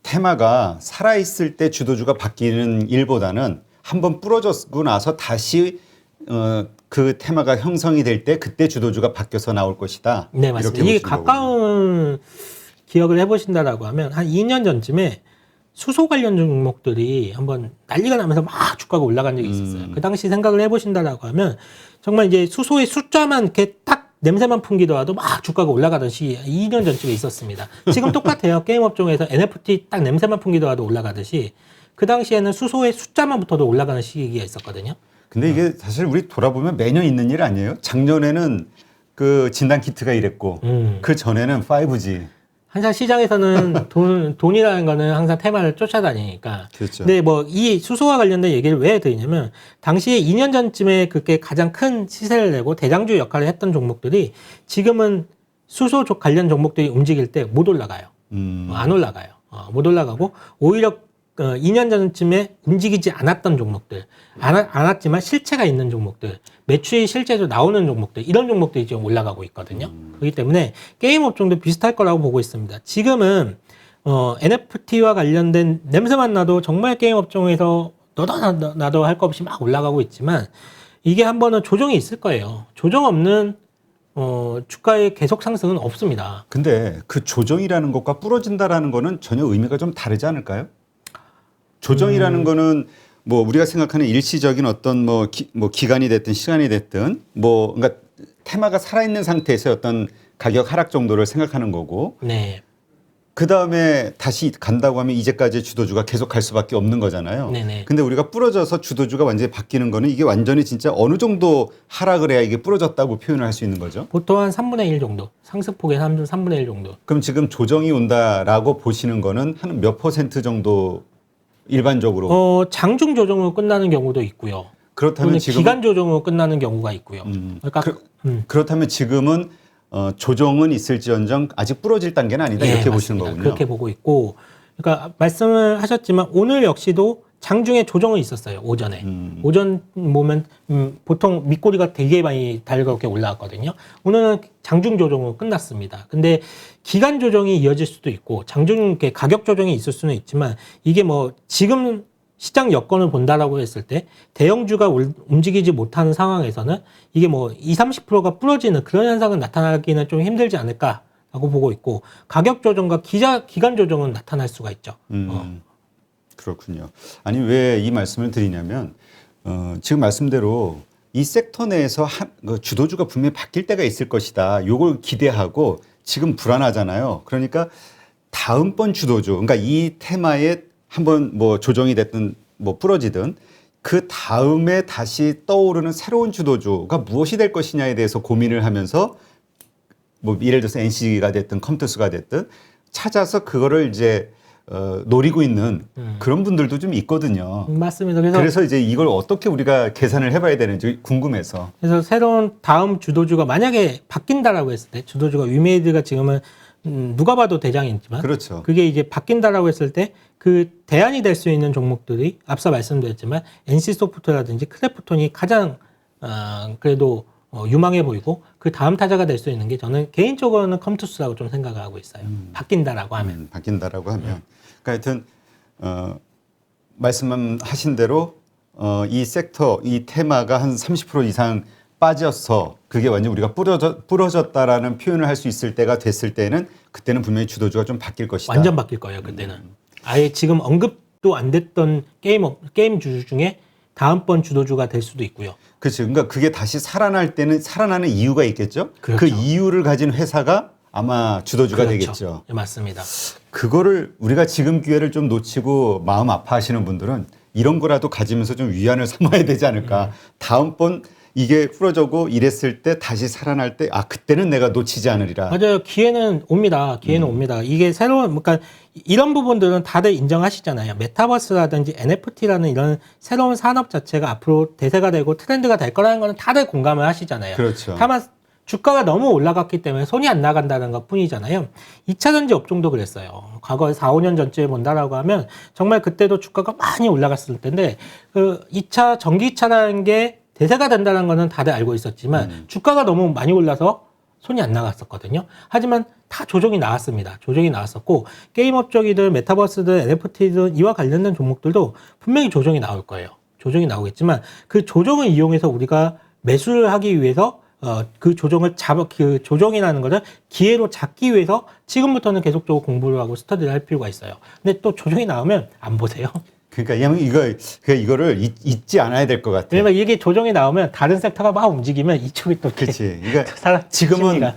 테마가 살아있을 때 주도주가 바뀌는 일보다는 한번 부러졌고 나서 다시 그 테마가 형성이 될 때 그때 주도주가 바뀌어서 나올 것이다. 네, 맞습니다. 이게 가까운 기억을 해보신다라고 하면 한 2년 전쯤에 수소 관련 종목들이 한번 난리가 나면서 막 주가가 올라간 적이 있었어요. 그 당시 생각을 해보신다라고 하면 정말 이제 수소의 숫자만 이렇게 딱 냄새만 풍기더라도 막 주가가 올라가던 시기 2년 전쯤에 있었습니다. 지금 똑같아요. 게임 업종에서 NFT 딱 냄새만 풍기더라도 올라가듯이 그 당시에는 수소의 숫자만 붙어도 올라가는 시기가 있었거든요. 근데 이게 사실 우리 돌아보면 매년 있는 일 아니에요? 작년에는 그 진단 키트가 이랬고 그 전에는 5G. 항상 시장에서는 돈이라는 거는 항상 테마를 쫓아다니니까. 그렇죠. 근데 뭐 이 수소와 관련된 얘기를 왜 드리냐면 당시에 2년 전쯤에 그게 가장 큰 시세를 내고 대장주 역할을 했던 종목들이 지금은 수소 관련 종목들이 움직일 때 못 올라가요. 안 올라가요. 못 올라가고 오히려 2년 전쯤에 움직이지 않았던 종목들, 않았지만 실체가 있는 종목들, 매출이 실제로 나오는 종목들, 이런 종목들이 지금 올라가고 있거든요. 그렇기 때문에 게임 업종도 비슷할 거라고 보고 있습니다. 지금은 NFT와 관련된 냄새만 나도 정말 게임 업종에서 너도 나도 할 거 없이 막 올라가고 있지만 이게 한 번은 조정이 있을 거예요. 조정 없는 주가의 계속 상승은 없습니다. 근데 그 조정이라는 것과 부러진다라는 거는 전혀 의미가 좀 다르지 않을까요? 조정이라는 거는 뭐 우리가 생각하는 일시적인 어떤 뭐 기간이 됐든 시간이 됐든 뭐 그러니까 테마가 살아있는 상태에서 어떤 가격 하락 정도를 생각하는 거고. 네. 그 다음에 다시 간다고 하면 이제까지 주도주가 계속 갈 수밖에 없는 거잖아요. 네네. 근데 우리가 부러져서 주도주가 완전히 바뀌는 거는 이게 완전히 진짜 어느 정도 하락을 해야 이게 부러졌다고 표현을 할 수 있는 거죠. 보통 한 3분의 1 정도. 상승폭의 3분의 1 정도. 그럼 지금 조정이 온다라고 보시는 거는 한 몇 % 정도 일반적으로? 장중 조정으로 끝나는 경우도 있고요. 그렇다면 지금 기간 조정으로 끝나는 경우가 있고요. 그러니까 그렇다면 지금은 조정은 있을지언정 아직 부러질 단계는 아니다. 이렇게 맞습니다. 보시는 거군요. 그렇게 보고 있고, 그러니까 말씀을 하셨지만 오늘 역시도 장중에 조정은 있었어요. 오전에. 오전 보면 보통 밑꼬리가 되게 많이 달굼게 올라왔거든요. 오늘은 장중 조정은 끝났습니다. 근데 기간 조정이 이어질 수도 있고 장중 이렇게 가격 조정이 있을 수는 있지만 이게 뭐 지금 시장 여건을 본다라고 했을 때 대형주가 움직이지 못하는 상황에서는 이게 뭐 20, 30%가 부러지는 그런 현상은 나타나기는 좀 힘들지 않을까라고 보고 있고 가격 조정과 기간 조정은 나타날 수가 있죠. 그렇군요. 아니 왜 이 말씀을 드리냐면 지금 말씀대로 이 섹터 내에서 주도주가 분명히 바뀔 때가 있을 것이다. 요걸 기대하고 지금 불안하잖아요. 그러니까 다음번 주도주, 그러니까 이 테마에 한번 뭐 조정이 됐든 뭐 부러지든 그 다음에 다시 떠오르는 새로운 주도주가 무엇이 될 것이냐에 대해서 고민을 하면서 뭐 예를 들어서 NC가 됐든 컴투스가 됐든 찾아서 그거를 이제 노리고 있는 그런 분들도 좀 있거든요. 맞습니다. 그래서 이제 이걸 어떻게 우리가 계산을 해봐야 되는지 궁금해서. 그래서 새로운 다음 주도주가 만약에 바뀐다라고 했을 때 주도주가 위메이드가 지금은 누가 봐도 대장이지만 그렇죠. 그게 이제 바뀐다라고 했을 때 그 대안이 될 수 있는 종목들이 앞서 말씀드렸지만 NC소프트라든지 크래프톤이 가장 그래도 유망해 보이고 그 다음 타자가 될 수 있는 게 저는 개인적으로는 컴투스라고 좀 생각을 하고 있어요. 바뀐다라고 하면. 바뀐다라고 하면. 그러니까 하여튼 말씀하신 대로 이 섹터, 이 테마가 한 30% 이상 빠져서 그게 완전 우리가 부러졌다라는 표현을 할 수 있을 때가 됐을 때는 그때는 분명히 주도주가 좀 바뀔 것이다. 완전 바뀔 거예요. 그때는. 아예 지금 언급도 안 됐던 게임주 중에 다음번 주도주가 될 수도 있고요. 그렇죠. 그러니까 그게 다시 살아날 때는 살아나는 이유가 있겠죠. 그렇죠. 그 이유를 가진 회사가 아마 주도주가 그렇죠. 되겠죠. 네, 맞습니다. 그거를 우리가 지금 기회를 좀 놓치고 마음 아파하시는 분들은 이런 거라도 가지면서 좀 위안을 삼아야 되지 않을까. 다음번 이게 부러져고 이랬을 때 다시 살아날 때 그때는 내가 놓치지 않으리라. 맞아요. 기회는 옵니다. 기회는 옵니다. 이게 새로운, 그러니까 이런 부분들은 다들 인정하시잖아요. 메타버스라든지 NFT라는 이런 새로운 산업 자체가 앞으로 대세가 되고 트렌드가 될 거라는 거는 다들 공감을 하시잖아요. 그렇죠. 다만 주가가 너무 올라갔기 때문에 손이 안 나간다는 것 뿐이잖아요. 2차 전지 업종도 그랬어요. 과거 4, 5년 전쯤에 본다라고 하면 정말 그때도 주가가 많이 올라갔을 텐데 그 2차 전기차라는 게 대세가 된다는 거는 다들 알고 있었지만 주가가 너무 많이 올라서 손이 안 나갔었거든요. 하지만 다 조정이 나왔습니다. 조정이 나왔었고 게임 업종이든 메타버스든 NFT든 이와 관련된 종목들도 분명히 조정이 나올 거예요. 조정이 나오겠지만 그 조정을 이용해서 우리가 매수를 하기 위해서 그 조정이라는 것을 기회로 잡기 위해서 지금부터는 계속적으로 공부를 하고 스터디를 할 필요가 있어요. 근데 또 조정이 나오면 안 보세요. 그러니까 이거를 잊지 않아야 될 것 같아요. 왜냐면 이게 조정이 나오면 다른 섹터가 막 움직이면 이쪽이 또 그렇지. 그러니까 사람 지금은 심리가.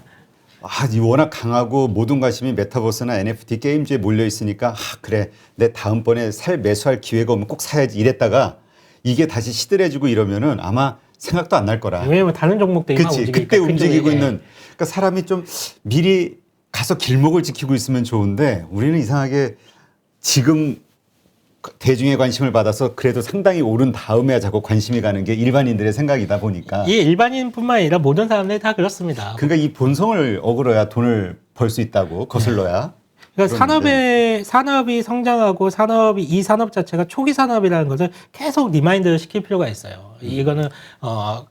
이 워낙 강하고 모든 관심이 메타버스나 NFT 게임즈에 몰려 있으니까 그래 내 다음번에 매수할 기회가 오면 꼭 사야지 이랬다가 이게 다시 시들해지고 이러면은 아마 생각도 안 날 거라. 왜냐면 다른 종목들이 막 그렇지. 움직이니까 그때 움직이고 그쪽에. 있는. 그러니까 사람이 좀 미리 가서 길목을 지키고 있으면 좋은데 우리는 이상하게 지금 대중의 관심을 받아서 그래도 상당히 오른 다음에야 자꾸 관심이 가는 게 일반인들의 생각이다 보니까. 이 일반인뿐만 아니라 모든 사람들이 다 그렇습니다. 그러니까 이 본성을 어그러야 돈을 벌 수 있다고 거슬러야. 그러니까 산업이 성장하고 이 산업 자체가 초기 산업이라는 것을 계속 리마인드를 시킬 필요가 있어요. 이거는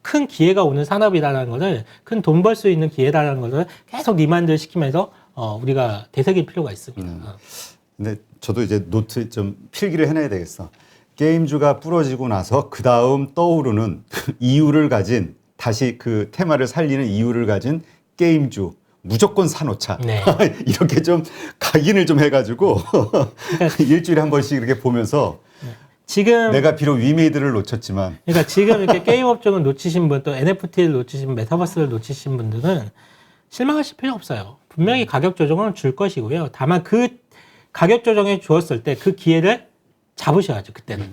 큰 기회가 오는 산업이라는 것을 큰 돈 벌 수 있는 기회다라는 것을 계속 리마인드를 시키면서 우리가 되새길 필요가 있습니다. 근데 저도 이제 노트 좀 필기를 해놔야 되겠어. 게임주가 부러지고 나서 그 다음 떠오르는 이유를 가진 다시 그 테마를 살리는 이유를 가진 게임주 무조건 사놓자. 네. 이렇게 좀 각인을 좀 해가지고 일주일에 한 번씩 이렇게 보면서 지금 내가 비록 위메이드를 놓쳤지만 그러니까 지금 이렇게 게임 업종을 놓치신 분 또 NFT를 놓치신 메타버스를 놓치신 분들은 실망하실 필요 없어요. 분명히 가격 조정은 줄 것이고요. 다만 그 가격 조정에 주었을 때 그 기회를 잡으셔야죠. 그때는.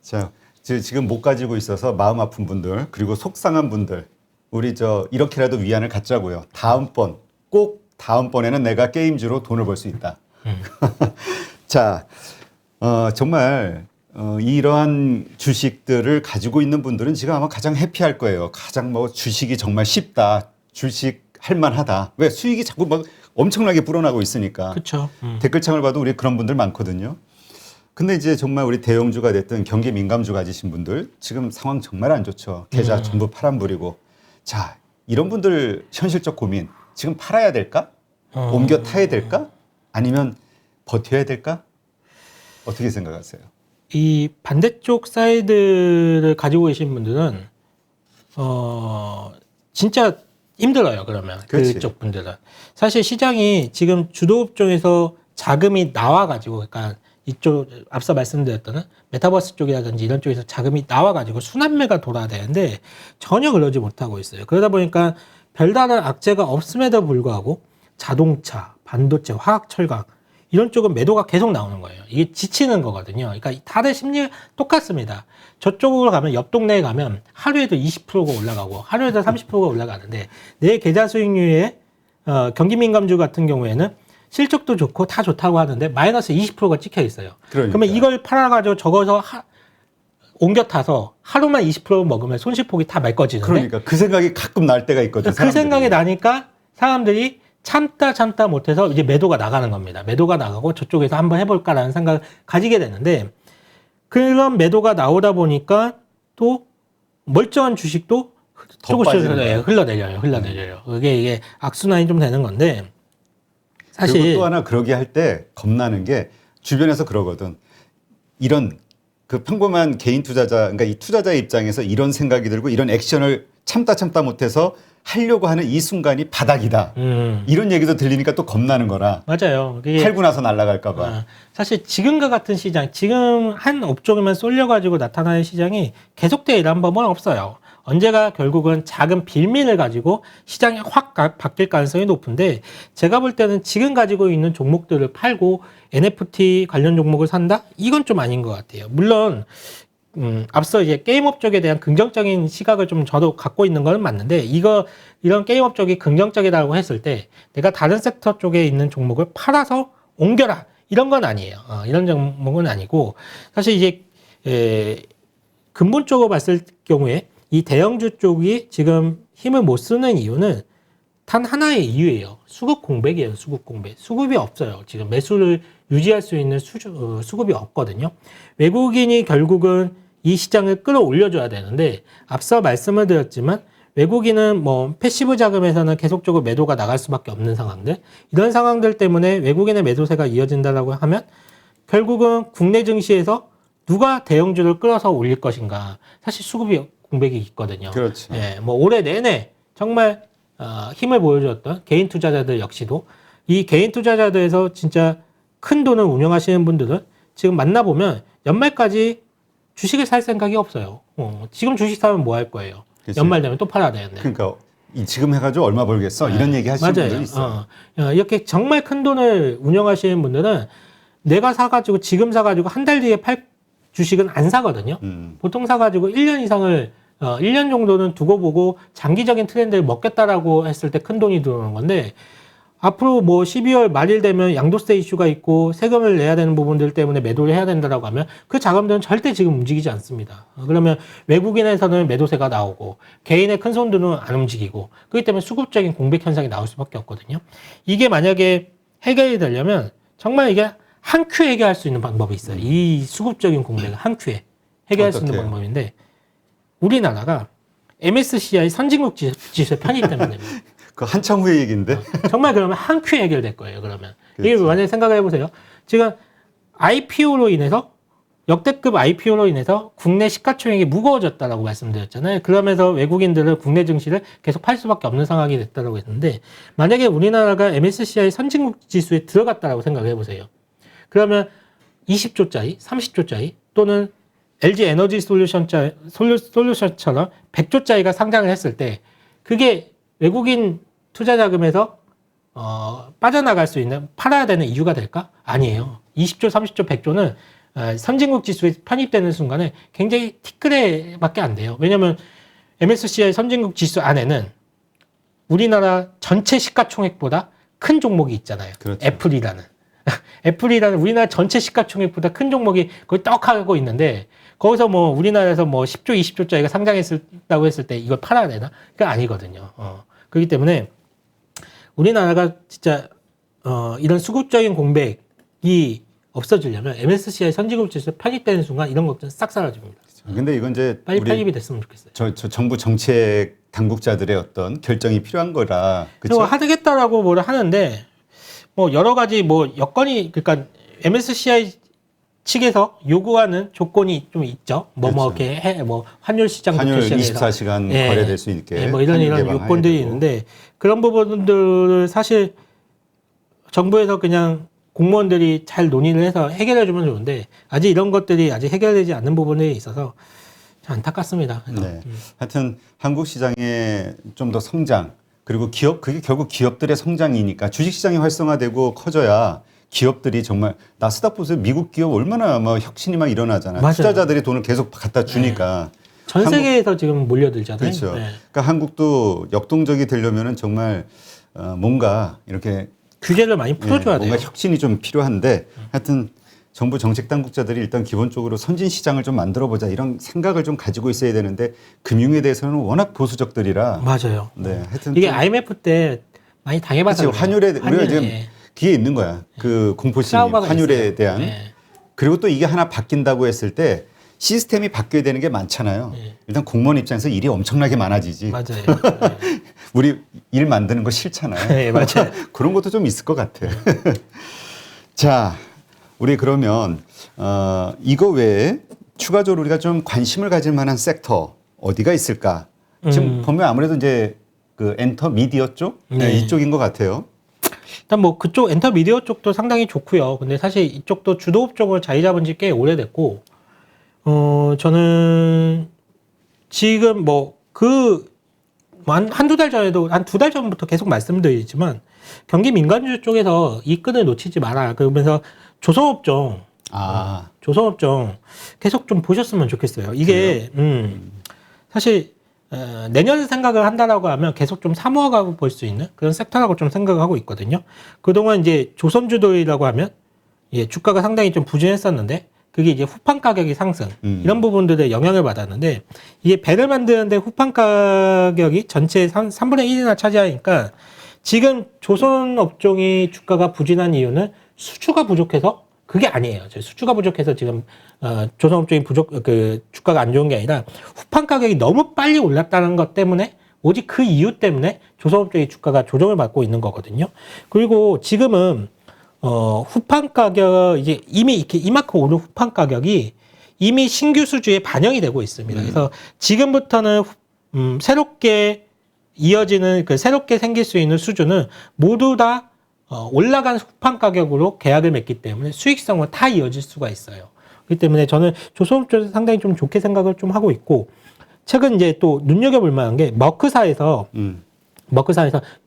자, 지금 못 가지고 있어서 마음 아픈 분들 그리고 속상한 분들 우리 이렇게라도 위안을 갖자고요. 꼭 다음번에는 내가 게임주로 돈을 벌 수 있다. 자, 정말 이러한 주식들을 가지고 있는 분들은 지금 아마 가장 해피할 거예요. 가장 주식이 정말 쉽다. 주식 할만하다. 왜 수익이 자꾸 엄청나게 불어나고 있으니까. 그렇죠. 댓글창을 봐도 우리 그런 분들 많거든요. 근데 이제 정말 우리 대형주가 됐든 경기 민감주 가지신 분들 지금 상황 정말 안 좋죠. 계좌 전부 파란불이고. 자, 이런 분들 현실적 고민. 지금 팔아야 될까? 옮겨 타야 될까? 아니면 버텨야 될까? 어떻게 생각하세요? 이 반대쪽 사이드를 가지고 계신 분들은 진짜 힘들어요. 그러면 그렇지. 그쪽 분들은 사실 시장이 지금 주도 업종에서 자금이 나와가지고, 그러니까 이쪽 앞서 말씀드렸던 메타버스 쪽이라든지 이런 쪽에서 자금이 나와가지고 순환매가 돌아야 되는데 전혀 그러지 못하고 있어요. 그러다 보니까 별다른 악재가 없음에도 불구하고 자동차, 반도체, 화학, 철강 이런 쪽은 매도가 계속 나오는 거예요. 이게 지치는 거거든요. 그러니까 다들 심리 똑같습니다. 저쪽으로 가면, 옆 동네에 가면 하루에도 20%가 올라가고 하루에도 30%가 올라가는데 내 계좌 수익률에 경기 민감주 같은 경우에는 실적도 좋고 다 좋다고 하는데 마이너스 20%가 찍혀 있어요. 그러니까. 그러면 이걸 팔아가지고 적어서 옮겨 타서 하루만 20% 먹으면 손실폭이 다 맺어지는데, 그러니까 그 생각이 가끔 날 때가 있거든. 그 생각이 나니까 사람들이 참다 못해서 이제 매도가 나가는 겁니다. 매도가 나가고 저쪽에서 한번 해볼까라는 생각을 가지게 되는데, 그런 매도가 나오다 보니까 또 멀쩡한 주식도 조금씩 흘러내려요. 이게 악순환이 좀 되는 건데, 사실 그리고 또 하나 그러게 할 때 겁나는 게 주변에서 그러거든. 이런 그 평범한 개인 투자자, 그러니까 이 투자자의 입장에서 이런 생각이 들고 이런 액션을 참다 못해서 하려고 하는 이 순간이 바닥이다. 이런 얘기도 들리니까 또 겁나는 거라. 맞아요. 그게 팔고 나서 날아갈까 봐. 사실 지금과 같은 시장, 지금 한 업종에만 쏠려가지고 나타나는 시장이 계속되리란 법은 없어요. 언제가 결국은 작은 빌미를 가지고 시장이 확 바뀔 가능성이 높은데, 제가 볼 때는 지금 가지고 있는 종목들을 팔고 NFT 관련 종목을 산다? 이건 좀 아닌 것 같아요. 물론 앞서 이제 게임업 쪽에 대한 긍정적인 시각을 좀 저도 갖고 있는 건 맞는데, 이런 게임업 쪽이 긍정적이라고 했을 때 내가 다른 섹터 쪽에 있는 종목을 팔아서 옮겨라, 이런 건 아니에요. 이런 종목은 아니고, 사실 이제 근본적으로 봤을 경우에 이 대형주 쪽이 지금 힘을 못 쓰는 이유는 단 하나의 이유예요. 수급 공백이에요. 수급 공백. 수급이 없어요. 지금 매수를 유지할 수 있는 수급이 없거든요. 외국인이 결국은 이 시장을 끌어올려줘야 되는데, 앞서 말씀을 드렸지만 외국인은 뭐 패시브 자금에서는 계속적으로 매도가 나갈 수밖에 없는 상황들, 이런 상황들 때문에 외국인의 매도세가 이어진다라고 하면 결국은 국내 증시에서 누가 대형주를 끌어서 올릴 것인가, 사실 수급이 공백이 있거든요. 그렇죠. 예, 뭐 올해 내내 정말 힘을 보여줬던 개인 투자자들 역시도, 이 개인 투자자들에서 진짜 큰 돈을 운영하시는 분들은 지금 만나보면 연말까지 주식을 살 생각이 없어요. 지금 주식 사면 뭐 할 거예요? 그치. 연말 되면 또 팔아야 되는데. 그러니까 지금 해가지고 얼마 벌겠어? 이런 얘기 하시는 분들이 있어요. 이렇게 정말 큰 돈을 운영하시는 분들은 내가 사가지고 지금 사가지고 한 달 뒤에 팔 주식은 안 사거든요. 보통 사가지고 1년 이상을 1년 정도는 두고 보고 장기적인 트렌드를 먹겠다라고 했을 때 큰 돈이 들어오는 건데, 앞으로 뭐 12월 말일 되면 양도세 이슈가 있고 세금을 내야 되는 부분들 때문에 매도를 해야 된다라고 하면 그 자금들은 절대 지금 움직이지 않습니다. 그러면 외국인에서는 매도세가 나오고 개인의 큰 손들은 안 움직이고, 그렇기 때문에 수급적인 공백 현상이 나올 수밖에 없거든요. 이게 만약에 해결이 되려면 정말 이게 한 큐에 해결할 수 있는 방법이 있어요. 이 수급적인 공백을 한 큐에 해결할 수 있는 방법인데, 우리나라가 MSCI 선진국 지수에 편입되면 됩니다. 그 한참 후의 얘기인데. 정말 그러면 한 큐에 해결될 거예요. 그러면 이게 그렇지. 만약에 생각을 해보세요. 지금 IPO로 인해서, 역대급 IPO로 인해서 국내 시가총액이 무거워졌다라고 말씀드렸잖아요. 그러면서 외국인들은 국내 증시를 계속 팔 수밖에 없는 상황이 됐다라고 했는데, 만약에 우리나라가 MSCI 선진국 지수에 들어갔다라고 생각을 해보세요. 그러면 20조짜리, 30조짜리 또는 LG 에너지 솔루션처럼 100조짜리가 상장을 했을 때, 그게 외국인 투자 자금에서 빠져나갈 수 있는, 팔아야 되는 이유가 될까? 아니에요. 20조, 30조, 100조는 선진국 지수에 편입되는 순간에 굉장히 티끌에밖에 안 돼요. 왜냐하면 MSCI 선진국 지수 안에는 우리나라 전체 시가총액보다 큰 종목이 있잖아요. 그렇죠. 애플이라는 우리나라 전체 시가총액보다 큰 종목이 거의 떡 하고 있는데, 거기서 뭐 우리나라에서 뭐 10조, 20조짜리가 상장했다고 했을 때 이걸 팔아야 되나? 그게 아니거든요. 그렇기 때문에 우리나라가 진짜 이런 수급적인 공백이 없어지려면 MSCI 선진국 지수 편입되는 순간 이런 것들은 싹 사라집니다. 근데 이건 이제 빨리 우리 편입이 됐으면 좋겠어요. 저 정부 정책 당국자들의 어떤 결정이 필요한 거라. 그리고 그렇죠? 하겠다라고 뭐를 하는데 뭐 여러 가지 뭐 여건이 그러니까 MSCI 측에서 요구하는 조건이 좀 있죠. 그렇죠. 이렇게 뭐 환율 시장부터 환율 시작해서 24시간 예. 거래될 수 있게 뭐 이런 환율 개방해야 요건들이 되고. 있는데 그런 부분들을 사실 정부에서 그냥 공무원들이 잘 논의를 해서 해결해 주면 좋은데 아직 이런 것들이 아직 해결되지 않는 부분에 있어서 참 안타깝습니다. 그래서 네. 하여튼 한국 시장의 좀 더 성장 그리고 그게 결국 기업들의 성장이니까 주식 시장이 활성화되고 커져야 기업들이 정말 나스닥 보세요. 미국 기업 얼마나 뭐 혁신이 막 일어나잖아요. 맞아요. 투자자들이 돈을 계속 갖다 주니까. 전 세계에서 지금 몰려들잖아요. 그렇죠. 네. 그러니까 한국도 역동적이 되려면은 정말 뭔가 이렇게 규제를 많이 풀어줘야 돼요. 뭔가 혁신이 좀 필요한데 하여튼 정부 정책 당국자들이 일단 기본적으로 선진 시장을 좀 만들어 보자 이런 생각을 좀 가지고 있어야 되는데 금융에 대해서는 워낙 보수적들이라. 맞아요. 네, 하여튼 이게 좀 IMF 때 많이 당해봐서 그치, 환율에 우리가 지금 예. 뒤에 있는 거야. 그 공포심이 트라우마가 환율에 있어요. 대한. 네. 그리고 또 이게 하나 바뀐다고 했을 때 시스템이 바뀌어야 되는 게 많잖아요. 일단 공무원 입장에서 일이 엄청나게 많아지지. 맞아요. 우리 일 만드는 거 싫잖아요. 네, 맞아요. 그런 것도 좀 있을 것 같아. 자, 우리 그러면 이거 외에 추가적으로 우리가 좀 관심을 가질 만한 섹터 어디가 있을까? 지금 보면 아무래도 이제 그 엔터 미디어 쪽 네. 이쪽인 것 같아요. 일단 뭐 그쪽 엔터 미디어 쪽도 상당히 좋고요. 근데 사실 이쪽도 주도업 쪽을 자리 잡은 지 꽤 오래됐고, 저는 지금 한두 달 전에도, 한 두 달 전부터 계속 말씀드리지만, 경기 민간주 쪽에서 이 끈을 놓치지 마라. 그러면서 조선업종 계속 좀 보셨으면 좋겠어요. 이게, 사실, 내년 생각을 한다라고 하면 계속 좀 사모하고 볼 수 있는 그런 섹터라고 좀 생각을 하고 있거든요. 그동안 이제 조선주도이라고 하면, 주가가 상당히 좀 부진했었는데, 그게 이제 후판 가격이 상승 이런 부분들에 영향을 받았는데 이게 배를 만드는데 후판 가격이 전체 3분의 1이나 차지하니까 지금 조선 업종이 주가가 부진한 이유는 수주가 부족해서 그게 아니에요. 수주가 부족해서 지금 조선 업종이 주가가 안 좋은 게 아니라 후판 가격이 너무 빨리 올랐다는 것 때문에 오직 그 이유 때문에 조선 업종의 주가가 조정을 받고 있는 거거든요. 그리고 지금은 후판 가격, 이제 이미 이렇게 이만큼 오른 후판 가격이 이미 신규 수주에 반영이 되고 있습니다. 그래서 지금부터는, 새롭게 이어지는, 새롭게 생길 수 있는 수주는 모두 다, 올라간 후판 가격으로 계약을 맺기 때문에 수익성은 다 이어질 수가 있어요. 그렇기 때문에 저는 조선업 쪽에서 상당히 좀 좋게 생각을 좀 하고 있고, 최근 이제 또 눈여겨볼 만한 게 머크사에서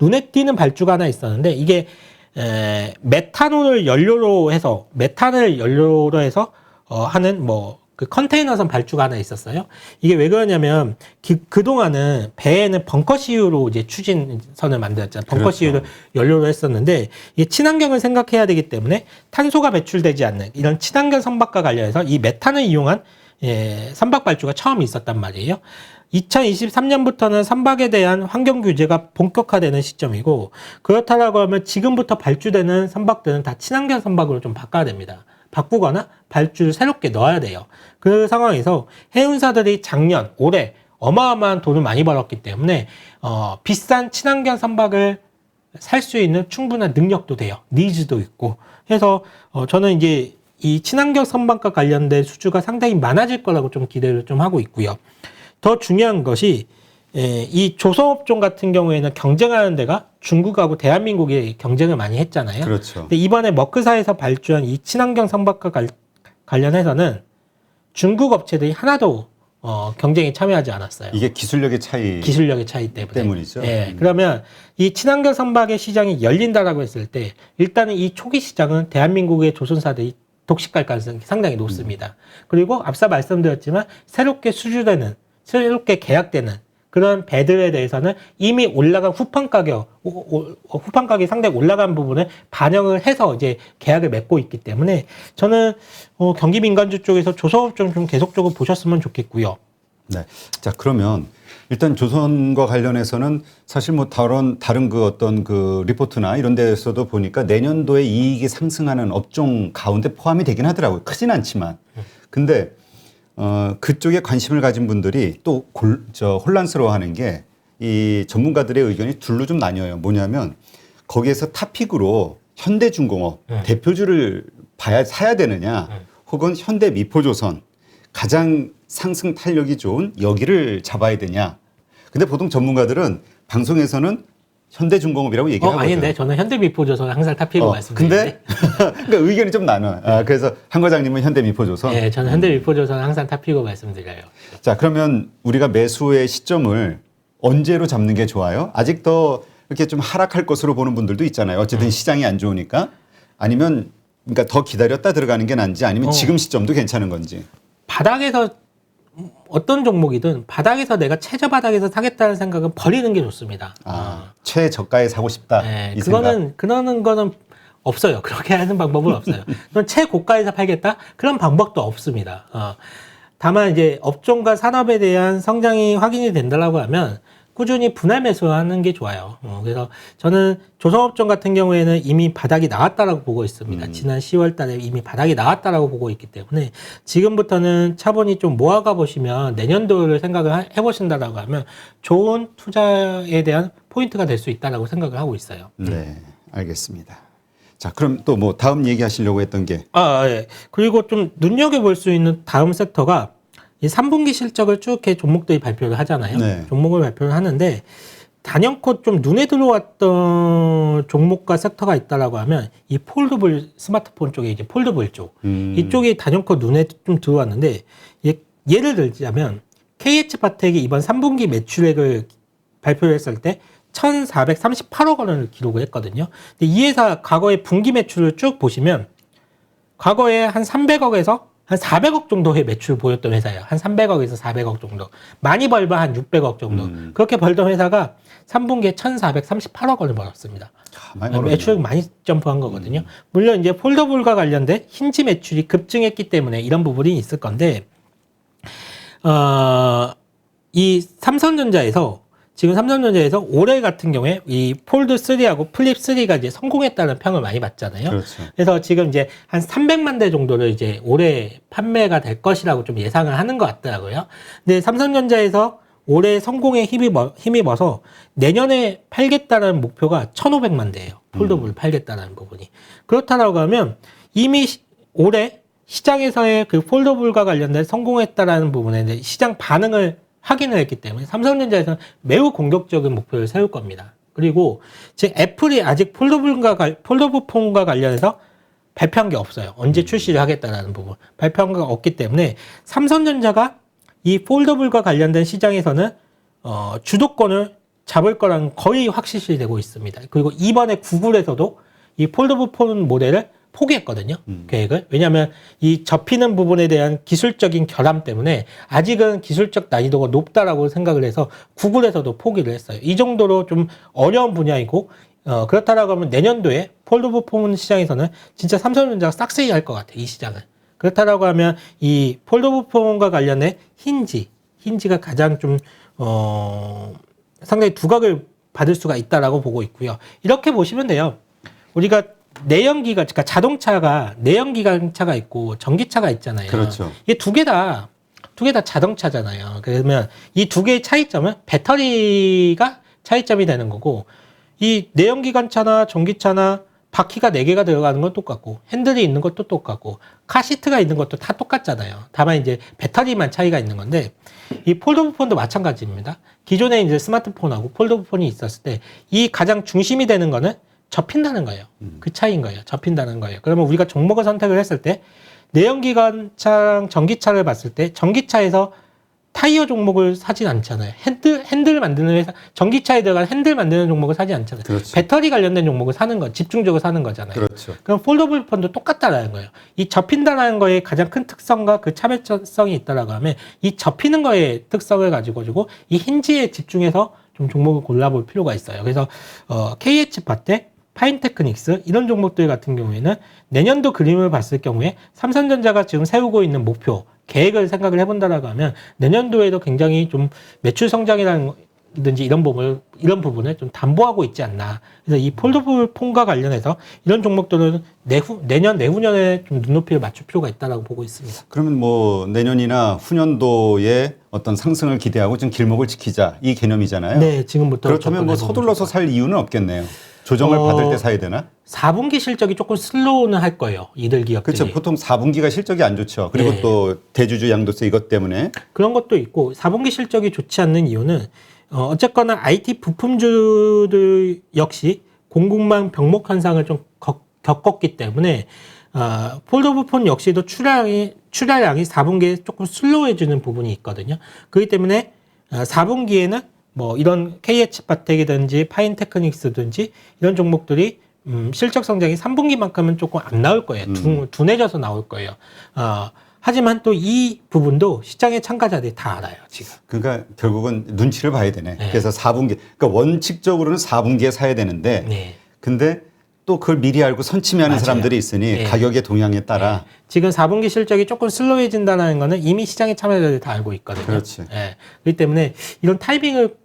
눈에 띄는 발주가 하나 있었는데, 이게 메탄을 연료로 해서 하는 그 컨테이너선 발주가 하나 있었어요. 이게 왜 그러냐면 그동안은 배에는 벙커CU로 이제 추진선을 만들었잖아요. 벙커CU를 연료로 했었는데 이게 친환경을 생각해야 되기 때문에 탄소가 배출되지 않는 이런 친환경 선박과 관련해서 이 메탄을 이용한 선박 발주가 처음 있었단 말이에요. 2023년부터는 선박에 대한 환경 규제가 본격화되는 시점이고 그렇다라고 하면 지금부터 발주되는 선박들은 다 친환경 선박으로 좀 바꿔야 됩니다. 바꾸거나 발주를 새롭게 넣어야 돼요. 그 상황에서 해운사들이 작년, 올해 어마어마한 돈을 많이 벌었기 때문에 비싼 친환경 선박을 살 수 있는 충분한 능력도 돼요. 니즈도 있고 해서 저는 이제 이 친환경 선박과 관련된 수주가 상당히 많아질 거라고 좀 기대를 좀 하고 있고요. 더 중요한 것이 이 조선업종 같은 경우에는 경쟁하는 데가 중국하고 대한민국이 경쟁을 많이 했잖아요. 그렇죠. 근데 이번에 머크사에서 발주한 이 친환경 선박과 관련해서는 중국 업체들이 하나도 경쟁에 참여하지 않았어요. 이게 기술력의 차이 때문이죠. 그러면 이 친환경 선박의 시장이 열린다라고 했을 때 일단은 이 초기 시장은 대한민국의 조선사들이 독식할 가능성이 상당히 높습니다. 그리고 앞서 말씀드렸지만 새롭게 계약되는 그런 배들에 대해서는 이미 올라간 후판 가격이 상당히 올라간 부분을 반영을 해서 이제 계약을 맺고 있기 때문에 저는 경기 민간주 쪽에서 조선업 좀 계속적으로 보셨으면 좋겠고요. 네. 자, 그러면 일단 조선과 관련해서는 사실 뭐 다른 그 어떤 그 리포트나 이런 데에서도 보니까 내년도에 이익이 상승하는 업종 가운데 포함이 되긴 하더라고요. 크진 않지만. 근데 그쪽에 관심을 가진 분들이 또 혼란스러워하는 게 이 전문가들의 의견이 둘로 좀 나뉘어요. 뭐냐면 거기에서 탑픽으로 현대중공업 대표주를 사야 되느냐, 혹은 현대미포조선 가장 상승 탄력이 좋은 여기를 잡아야 되냐. 근데 보통 전문가들은 방송에서는 현대중공업이라고 얘기하거든요. 아닌데 저는 현대미포조선 항상 탑픽으로 말씀드리는데. 근데 그러니까 의견이 좀 나눠요. 그래서 한 과장님은 현대미포조선. 네, 저는 현대미포조선 항상 탑픽으로 말씀드려요. 자, 그러면 우리가 매수의 시점을 언제로 잡는 게 좋아요? 아직 더 이렇게 좀 하락할 것으로 보는 분들도 있잖아요. 어쨌든 시장이 안 좋으니까. 아니면 그러니까 더 기다렸다 들어가는 게 나은지, 아니면 지금 시점도 괜찮은 건지. 바닥에서 어떤 종목이든 바닥에서 내가 최저 바닥에서 사겠다는 생각은 버리는 게 좋습니다. 최저가에 사고 싶다. 네, 이 생각. 그러는 거는 없어요. 그렇게 하는 방법은 없어요. 그럼 최고가에서 팔겠다? 그런 방법도 없습니다. 다만 이제 업종과 산업에 대한 성장이 확인이 된다라고 하면 꾸준히 분할 매수하는 게 좋아요. 그래서 저는 조선업종 같은 경우에는 이미 바닥이 나왔다라고 보고 있습니다. 지난 10월 달에 이미 바닥이 나왔다라고 보고 있기 때문에 지금부터는 차분히 좀 모아가 보시면 내년도를 생각을 해보신다라고 하면 좋은 투자에 대한 포인트가 될 수 있다라고 생각을 하고 있어요. 네, 알겠습니다. 자, 그럼 또 뭐 다음 얘기하시려고 했던 게. 예. 그리고 좀 눈여겨볼 수 있는 다음 섹터가 이 3분기 실적을 쭉 이렇게 종목들이 발표를 하잖아요. 네. 종목을 발표를 하는데 단연코 좀 눈에 들어왔던 종목과 섹터가 있다라고 하면 이 폴더블 스마트폰 쪽에 이제 폴더블 쪽 이쪽이 단연코 눈에 좀 들어왔는데 예를 들자면 KH바텍이 이번 3분기 매출액을 발표를 했을 때 1,438억 원을 기록을 했거든요. 근데 이 회사 과거의 분기 매출을 쭉 보시면 과거에 한 300억에서 한 400억 정도의 매출 보였던 회사예요. 한 300억에서 400억 정도. 많이 벌면 한 600억 정도. 그렇게 벌던 회사가 3분기에 1,438억 원을 벌었습니다. 매출액 많이 점프한 거거든요. 물론 이제 폴더블과 관련된 힌지 매출이 급증했기 때문에 이런 부분이 있을 건데, 이 지금 삼성전자에서 올해 같은 경우에 이 폴드 3하고 플립 3가 이제 성공했다는 평을 많이 받잖아요. 그렇죠. 그래서 지금 이제 한 300만 대 정도를 이제 올해 판매가 될 것이라고 좀 예상을 하는 것 같더라고요. 근데 삼성전자에서 올해 성공에 힘입어서 내년에 팔겠다는 목표가 1,500만 대예요. 폴더블을 팔겠다는 부분이. 그렇다라고 하면 이미 올해 시장에서의 그 폴더블과 관련된 성공했다라는 부분에 대해 시장 반응을 확인을 했기 때문에 삼성전자에서는 매우 공격적인 목표를 세울 겁니다. 그리고 지금 애플이 아직 폴더블 폰과 관련해서 발표한 게 없어요. 언제 출시를 하겠다라는 부분 발표한 게 없기 때문에 삼성전자가 이 폴더블과 관련된 시장에서는 주도권을 잡을 거랑 거의 확실시 되고 있습니다. 그리고 이번에 구글에서도 이 폴더블 폰 모델을 포기했거든요. 계획을. 왜냐하면 이 접히는 부분에 대한 기술적인 결함 때문에 아직은 기술적 난이도가 높다라고 생각을 해서 구글에서도 포기를 했어요. 이 정도로 좀 어려운 분야이고 그렇다라고 하면 내년도에 폴더블 폰 시장에서는 진짜 삼성전자가 싹쓸이 할 것 같아요. 이 시장은. 그렇다라고 하면 이 폴더블 폰과 관련된 힌지가 가장 좀 상당히 두각을 받을 수가 있다라고 보고 있고요. 이렇게 보시면 돼요. 우리가 그러니까 자동차가 내연기관차가 있고 전기차가 있잖아요. 그렇죠. 이게 두 개 다 자동차잖아요. 그러면 이 두 개의 차이점은 배터리가 차이점이 되는 거고, 이 내연기관차나 전기차나 바퀴가 4개가 들어가는 건 똑같고, 핸들이 있는 것도 똑같고, 카시트가 있는 것도 다 똑같잖아요. 다만 이제 배터리만 차이가 있는 건데, 이 폴더블 폰도 마찬가지입니다. 기존에 이제 스마트폰하고 폴더블 폰이 있었을 때, 이 가장 중심이 되는 거는 접힌다는 거예요. 그 차이인 거예요. 접힌다는 거예요. 그러면 우리가 종목을 선택을 했을 때 내연기관차랑 전기차를 봤을 때 전기차에서 타이어 종목을 사진 않잖아요. 핸들 만드는 회사, 전기차에 들어간 핸들 만드는 종목을 사지 않잖아요. 그렇죠. 배터리 관련된 종목을 사는 거, 집중적으로 사는 거잖아요. 그렇죠. 그럼 폴더블 폰도 똑같다라는 거예요. 이 접힌다라는 거에 가장 큰 특성과 그 차별성이 있다라고 하면 이 접히는 거의 특성을 가지고 이 힌지에 집중해서 좀 종목을 골라볼 필요가 있어요. 그래서 KH바텍, 파인테크닉스 이런 종목들 같은 경우에는 내년도 그림을 봤을 경우에 삼성전자가 지금 세우고 있는 목표 계획을 생각을 해본다라고 하면 내년도에도 굉장히 좀 매출 성장이라든지 이런 부분을 좀 담보하고 있지 않나. 그래서 이 폴더블 폰과 관련해서 이런 종목들은 내년, 내후년에 좀 눈높이를 맞출 필요가 있다라고 보고 있습니다. 그러면 뭐 내년이나 후년도에 어떤 상승을 기대하고 좀 길목을 지키자 이 개념이잖아요. 네, 지금부터. 그렇다면 뭐 서둘러서 살 이유는 없겠네요. 조정을 받을 때 사야 되나? 4분기 실적이 조금 슬로우는 할 거예요. 이들 기업들이. 그렇죠. 보통 4분기가 실적이 안 좋죠. 그리고 네. 또 대주주 양도세 이것 때문에. 그런 것도 있고 4분기 실적이 좋지 않는 이유는 어쨌거나 IT 부품주들 역시 공급망 병목 현상을 좀 겪었기 때문에 폴더블 폰 역시도 출하량이 4분기에 조금 슬로우해지는 부분이 있거든요. 그렇기 때문에 4분기에는 뭐 이런 KH바텍이든지 파인테크닉스든지 이런 종목들이 실적 성장이 3분기만큼은 조금 안 나올 거예요. 둔해져서 나올 거예요. 하지만 또 이 부분도 시장의 참가자들이 다 알아요, 지금. 그러니까 결국은 눈치를 봐야 되네. 네. 그래서 4분기, 그러니까 원칙적으로는 4분기에 사야 되는데, 네. 근데 또 그걸 미리 알고 선침해하는 맞아요. 사람들이 있으니 네. 가격의 동향에 따라. 네. 지금 4분기 실적이 조금 슬로해진다는 거는 이미 시장의 참여자들이 다 알고 있거든요. 그렇지. 네. 그렇기 때문에 이런 타이밍을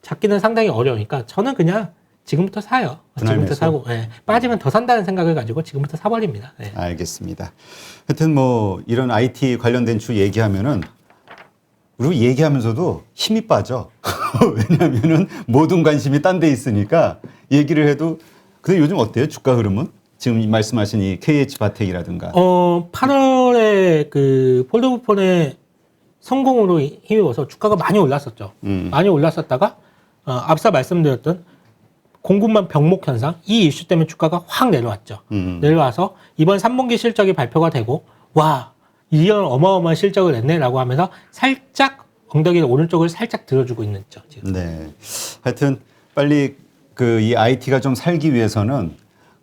잡기는 상당히 어려우니까 저는 그냥 지금부터 사요. 지금부터 분할매수? 사고 빠지면 더 산다는 생각을 가지고 지금부터 사버립니다. 네. 알겠습니다. 하여튼 뭐 이런 IT 관련된 주 얘기하면은 그리고 얘기하면서도 힘이 빠져. 왜냐하면은 모든 관심이 딴 데 있으니까 얘기를 해도 근데 요즘 어때요? 주가 흐름은? 지금 말씀하신 이 KH바텍이라든가. 8월에 그 폴더블폰의 성공으로 힘입어서 주가가 많이 올랐었죠. 많이 올랐었다가 앞서 말씀드렸던 공급망 병목 현상 이 이슈 때문에 주가가 확 내려왔죠. 내려와서 이번 3분기 실적이 발표가 되고 와 이런 어마어마한 실적을 냈네라고 하면서 살짝 엉덩이를 오른쪽을 살짝 들어주고 있는 죠 지금. 네. 하여튼 빨리 그 이 IT가 좀 살기 위해서는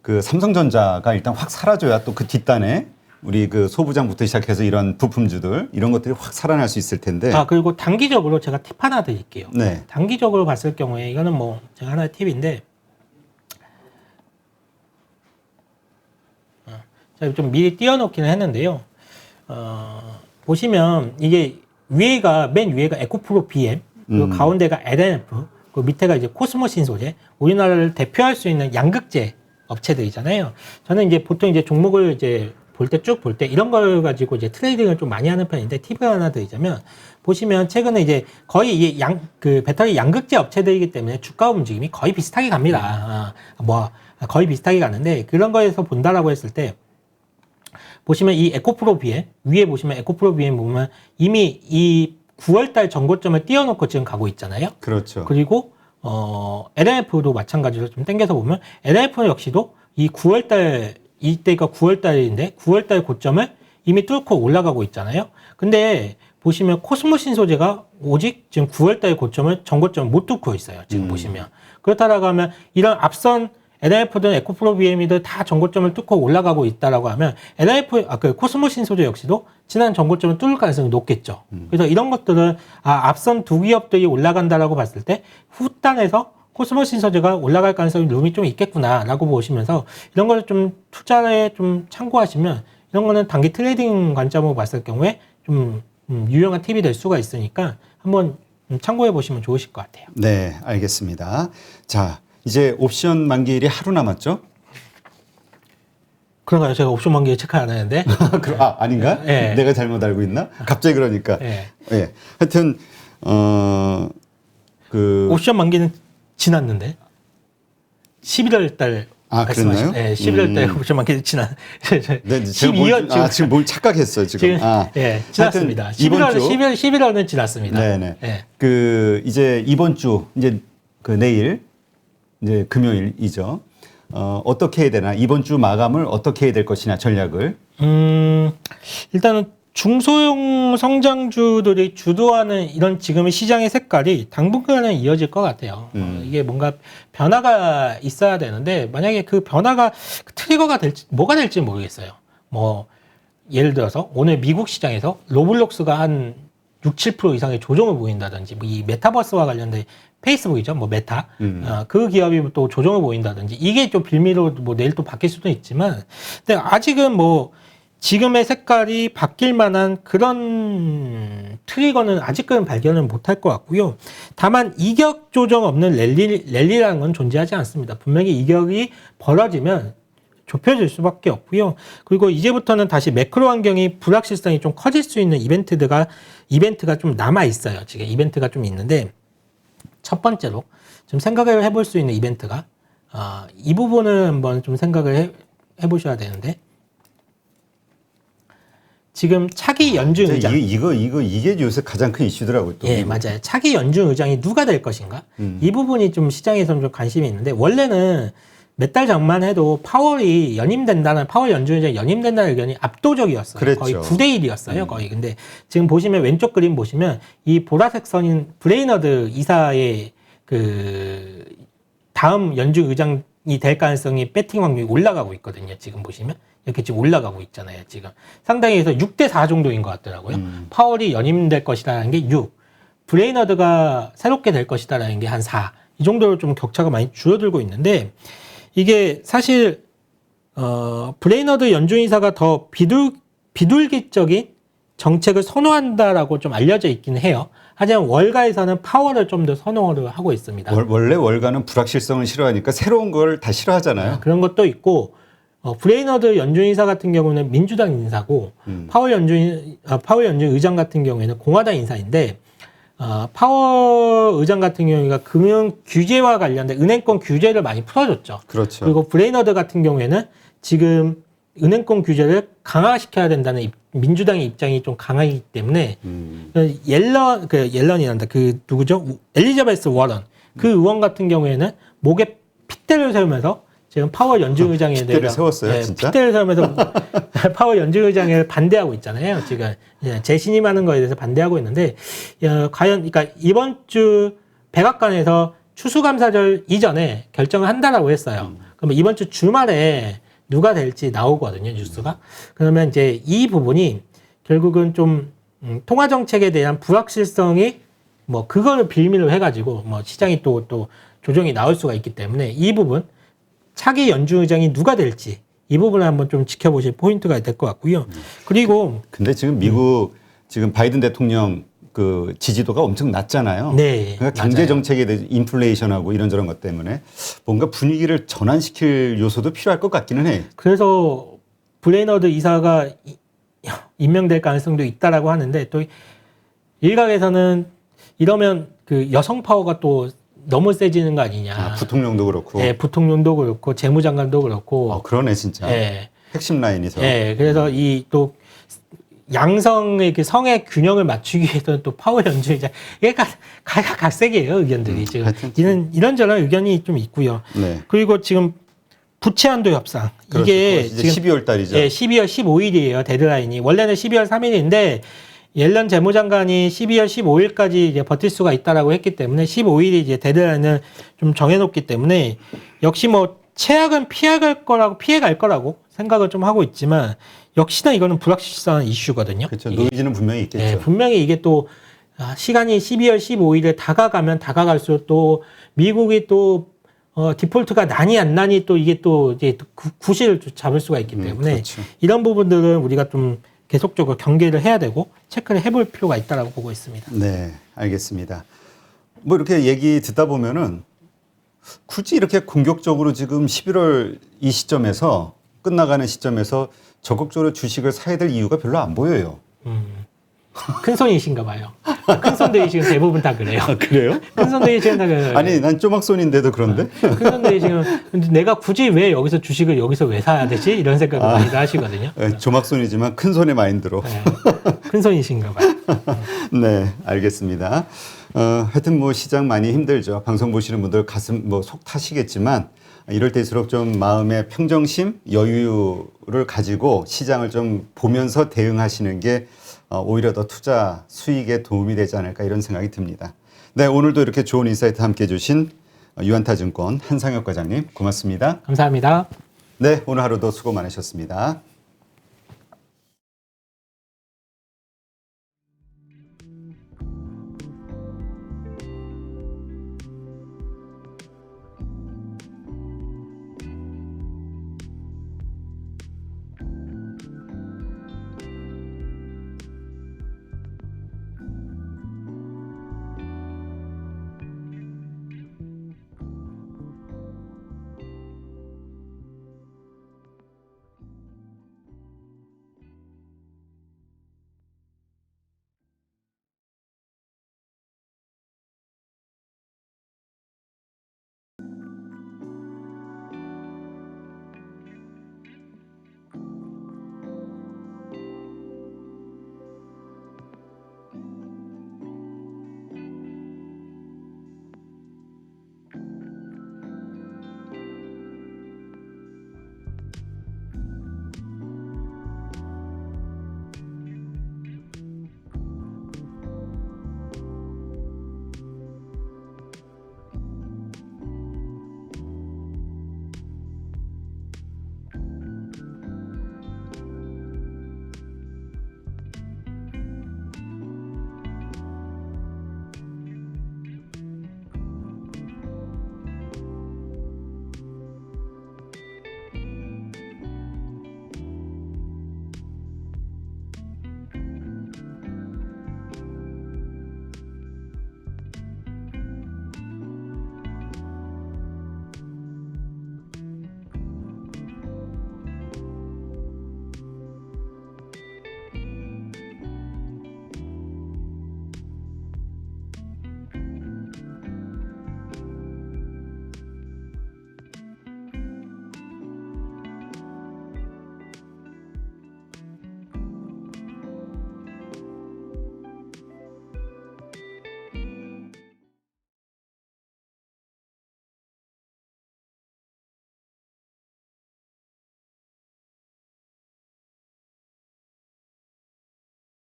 그 삼성전자가 일단 확 사라져야 또 그 뒷단에 우리 그 소부장부터 시작해서 이런 부품주들 이런 것들이 확 살아날 수 있을 텐데. 그리고 단기적으로 제가 팁 하나 드릴게요. 네. 단기적으로 봤을 경우에 이거는 뭐 제가 하나의 팁인데 제가 좀 미리 띄워놓기는 했는데요. 보시면 이게 맨 위에가 에코프로 BM, 그리고 가운데가 LNF, 그 밑에가 이제 코스모신 소재, 우리나라를 대표할 수 있는 양극재 업체들이잖아요. 저는 이제 보통 이제 종목을 이제 쭉 볼 때 이런 걸 가지고 이제 트레이딩을 좀 많이 하는 편인데 팁을 하나 드리자면 보시면 최근에 이제 거의 이 그 배터리 양극재 업체들이기 때문에 주가 움직임이 거의 비슷하게 갑니다. 거의 비슷하게 가는데 그런 거에서 본다라고 했을 때 보시면 이 에코프로 BM 위에 보시면 에코프로 BM 보면 이미 이 9월달 전고점을 띄워놓고 지금 가고 있잖아요. 그렇죠. 그리고 LNF도 마찬가지로 좀 당겨서 보면 LNF 역시도 이 9월달 이때가 9월달인데 9월달 고점을 이미 뚫고 올라가고 있잖아요. 근데 보시면 코스모신 소재가 오직 지금 9월달 고점을 전고점을 못 뚫고 있어요. 지금 보시면 그렇다라고 하면 이런 앞선 LNF든 에코프로 BM이든 다 전고점을 뚫고 올라가고 있다라고 하면 그 코스모신 소재 역시도 지난 전고점을 뚫을 가능성이 높겠죠. 그래서 이런 것들은 앞선 두 기업들이 올라간다라고 봤을 때 후단에서 코스모신 소재가 올라갈 가능성이 룸이 좀 있겠구나라고 보시면서 이런 거를 좀 투자에 좀 참고하시면 이런 거는 단기 트레이딩 관점으로 봤을 경우에 좀 유용한 팁이 될 수가 있으니까 한번 참고해 보시면 좋으실 것 같아요. 네, 알겠습니다. 자, 이제 옵션 만기일이 하루 남았죠? 그런가요? 제가 옵션 만기에 체크 안 하는데. 아닌가? 네. 내가 잘못 알고 있나? 갑자기 그러니까. 네. 예. 하여튼 옵션 만기는 지났는데 11월 달 그랬나요? 네, 11월 달 옵션 만기 지난. 네, 12월 지금 뭘 착각했어요, 지금. 지났습니다. 이번 주 11월은 지났습니다. 네네. 네. 이제 이번 주 이제 내일 이제 금요일이죠. 어떻게 해야 되나? 이번 주 마감을 어떻게 해야 될 것이냐 전략을. 일단은 중소형 성장주들이 주도하는 이런 지금의 시장의 색깔이 당분간은 이어질 것 같아요. 이게 뭔가 변화가 있어야 되는데 만약에 그 변화가 트리거가 뭐가 될지 모르겠어요. 뭐 예를 들어서 오늘 미국 시장에서 로블록스가 한 6, 7% 이상의 조정을 보인다든지 뭐 이 메타버스와 관련된 페이스북이죠. 뭐 메타. 그 기업이 또 조정을 보인다든지 이게 좀 빌미로 뭐 내일 또 바뀔 수도 있지만 근데 아직은 뭐 지금의 색깔이 바뀔 만한 그런 트리거는 아직은 발견을 못할 것 같고요. 다만 이격 조정 없는 랠리라는 건 존재하지 않습니다. 분명히 이격이 벌어지면 좁혀질 수밖에 없고요. 그리고 이제부터는 다시 매크로 환경이 불확실성이 좀 커질 수 있는 이벤트가 좀 남아 있어요. 지금 이벤트가 좀 있는데 첫 번째로 좀 생각을 해볼 수 있는 이벤트가 이 부분을 한번 좀 생각을 해보셔야 되는데 지금 차기 연중 의장 이게 요새 가장 큰 이슈더라고요. 또 예, 맞아요. 차기 연중 의장이 누가 될 것인가? 이 부분이 좀 시장에서는 좀 관심이 있는데 원래는 몇 달 전만 해도 파월 연준 의장이 연임된다는 의견이 압도적이었어요. 그랬죠. 거의 9대 1이었어요. 거의. 근데 지금 보시면 왼쪽 그림 보시면 이 보라색 선인 브레이너드 이사의 그 다음 연준 의장이 될 가능성이 배팅 확률이 올라가고 있거든요. 지금 보시면 이렇게 지금 올라가고 있잖아요. 지금 상당히 해서 6대 4 정도인 것 같더라고요. 파월이 연임될 것이라는 게 6, 브레이너드가 새롭게 될 것이다라는 게 한 4. 이 정도로 좀 격차가 많이 줄어들고 있는데 이게 사실 브레이너드 연준이사가 더 비둘기적인 정책을 선호한다라고 좀 알려져 있긴 해요. 하지만 월가에서는 파월을 좀 더 선호를 하고 있습니다. 원래 월가는 불확실성을 싫어하니까 새로운 걸 다 싫어하잖아요. 그런 것도 있고 브레이너드 연준이사 같은 경우는 민주당 인사고 파월 연준 의장 같은 경우에는 공화당 인사인데 파월 의장 같은 경우가 금융 규제와 관련된 은행권 규제를 많이 풀어줬죠. 그렇죠. 그리고 브레이너드 같은 경우에는 지금 은행권 규제를 강화시켜야 된다는 민주당의 입장이 좀 강하기 때문에 옐런이란다. 그 누구죠? 엘리자베스 워런 그 의원 같은 경우에는 목에 핏대를 세우면서 지금 파월 연준 의장에 대해서 핏대를 세웠어요, 진짜? 핏대를 세우면서 파월 연준 의장을 반대하고 있잖아요. 지금 재신임하는 거에 대해서 반대하고 있는데 과연 그러니까 이번 주 백악관에서 추수감사절 이전에 결정을 한다라고 했어요. 그러면 이번 주 주말에 누가 될지 나오거든요, 뉴스가. 그러면 이제 이 부분이 결국은 좀 통화 정책에 대한 불확실성이 뭐 그거를 빌미로 해가지고 뭐 시장이 또 조정이 나올 수가 있기 때문에 이 부분 차기 연준 의장이 누가 될지 이 부분을 한번 좀 지켜보실 포인트가 될 것 같고요. 그리고 근데 지금 미국 지금 바이든 대통령 그 지지도가 엄청 낮잖아요. 네, 그러니까 경제 맞아요. 정책에 대해서 인플레이션하고 이런저런 것 때문에 뭔가 분위기를 전환시킬 요소도 필요할 것 같기는 해요. 그래서 브레이너드 이사가 임명될 가능성도 있다라고 하는데 또 일각에서는 이러면 그 여성 파워가 또 너무 세지는 거 아니냐. 부통령도 그렇고. 예, 부통령도 그렇고 재무장관도 그렇고. 그러네 진짜. 예. 핵심 라인에서. 예, 그래서 이 또 양성의 그 성의 균형을 맞추기 위해서는 또 파월 연주의자 이게 각색이에요 의견들이 지금 이런저런 의견이 좀 있고요. 네. 그리고 지금 부채 한도 협상 그렇죠. 이게 이제 지금 12월 달이죠. 예, 12월 15일이에요 데드라인이. 원래는 12월 3일인데 옐런 재무장관이 12월 15일까지 이제 버틸 수가 있다라고 했기 때문에 15일이 이제 데드라인을 좀 정해놓기 때문에 역시 뭐 최악은 피해갈 거라고 생각을 좀 하고 있지만 역시나 이거는 불확실한 이슈거든요. 그렇죠. 노이즈는 분명히 있겠죠. 예, 분명히 이게 또 시간이 12월 15일에 다가가면 다가갈수록 또 미국이 또 디폴트가 나니 안 나니 또 이게 또 이제 구실을 잡을 수가 있기 때문에 그렇죠. 이런 부분들은 우리가 좀 계속적으로 경계를 해야 되고 체크를 해볼 필요가 있다라고 보고 있습니다. 네, 알겠습니다. 뭐 이렇게 얘기 듣다 보면은 굳이 이렇게 공격적으로 지금 11월 이 시점에서 끝나가는 시점에서 적극적으로 주식을 사야 될 이유가 별로 안 보여요. 큰 손이신가 봐요. 큰 손들이 지금 대부분 다 그래요. 그래요? 큰 손들이 지금 다 그래요. 아니, 난 쪼막손인데도 그런데? 큰 손들이 지금 근데 내가 굳이 왜 여기서 주식을 여기서 왜 사야 되지? 이런 생각을 많이 하시거든요. 조막손이지만 큰 손의 마인드로. 네. 큰 손이신가 봐요. 네, 알겠습니다. 하여튼 뭐 시장 많이 힘들죠. 방송 보시는 분들 가슴 뭐 속 타시겠지만 이럴 때일수록 좀 마음의 평정심, 여유를 가지고 시장을 좀 보면서 대응하시는 게 오히려 더 투자 수익에 도움이 되지 않을까 이런 생각이 듭니다. 네, 오늘도 이렇게 좋은 인사이트 함께 해주신 유한타증권 한상혁 과장님 고맙습니다. 감사합니다. 네, 오늘 하루도 수고 많으셨습니다.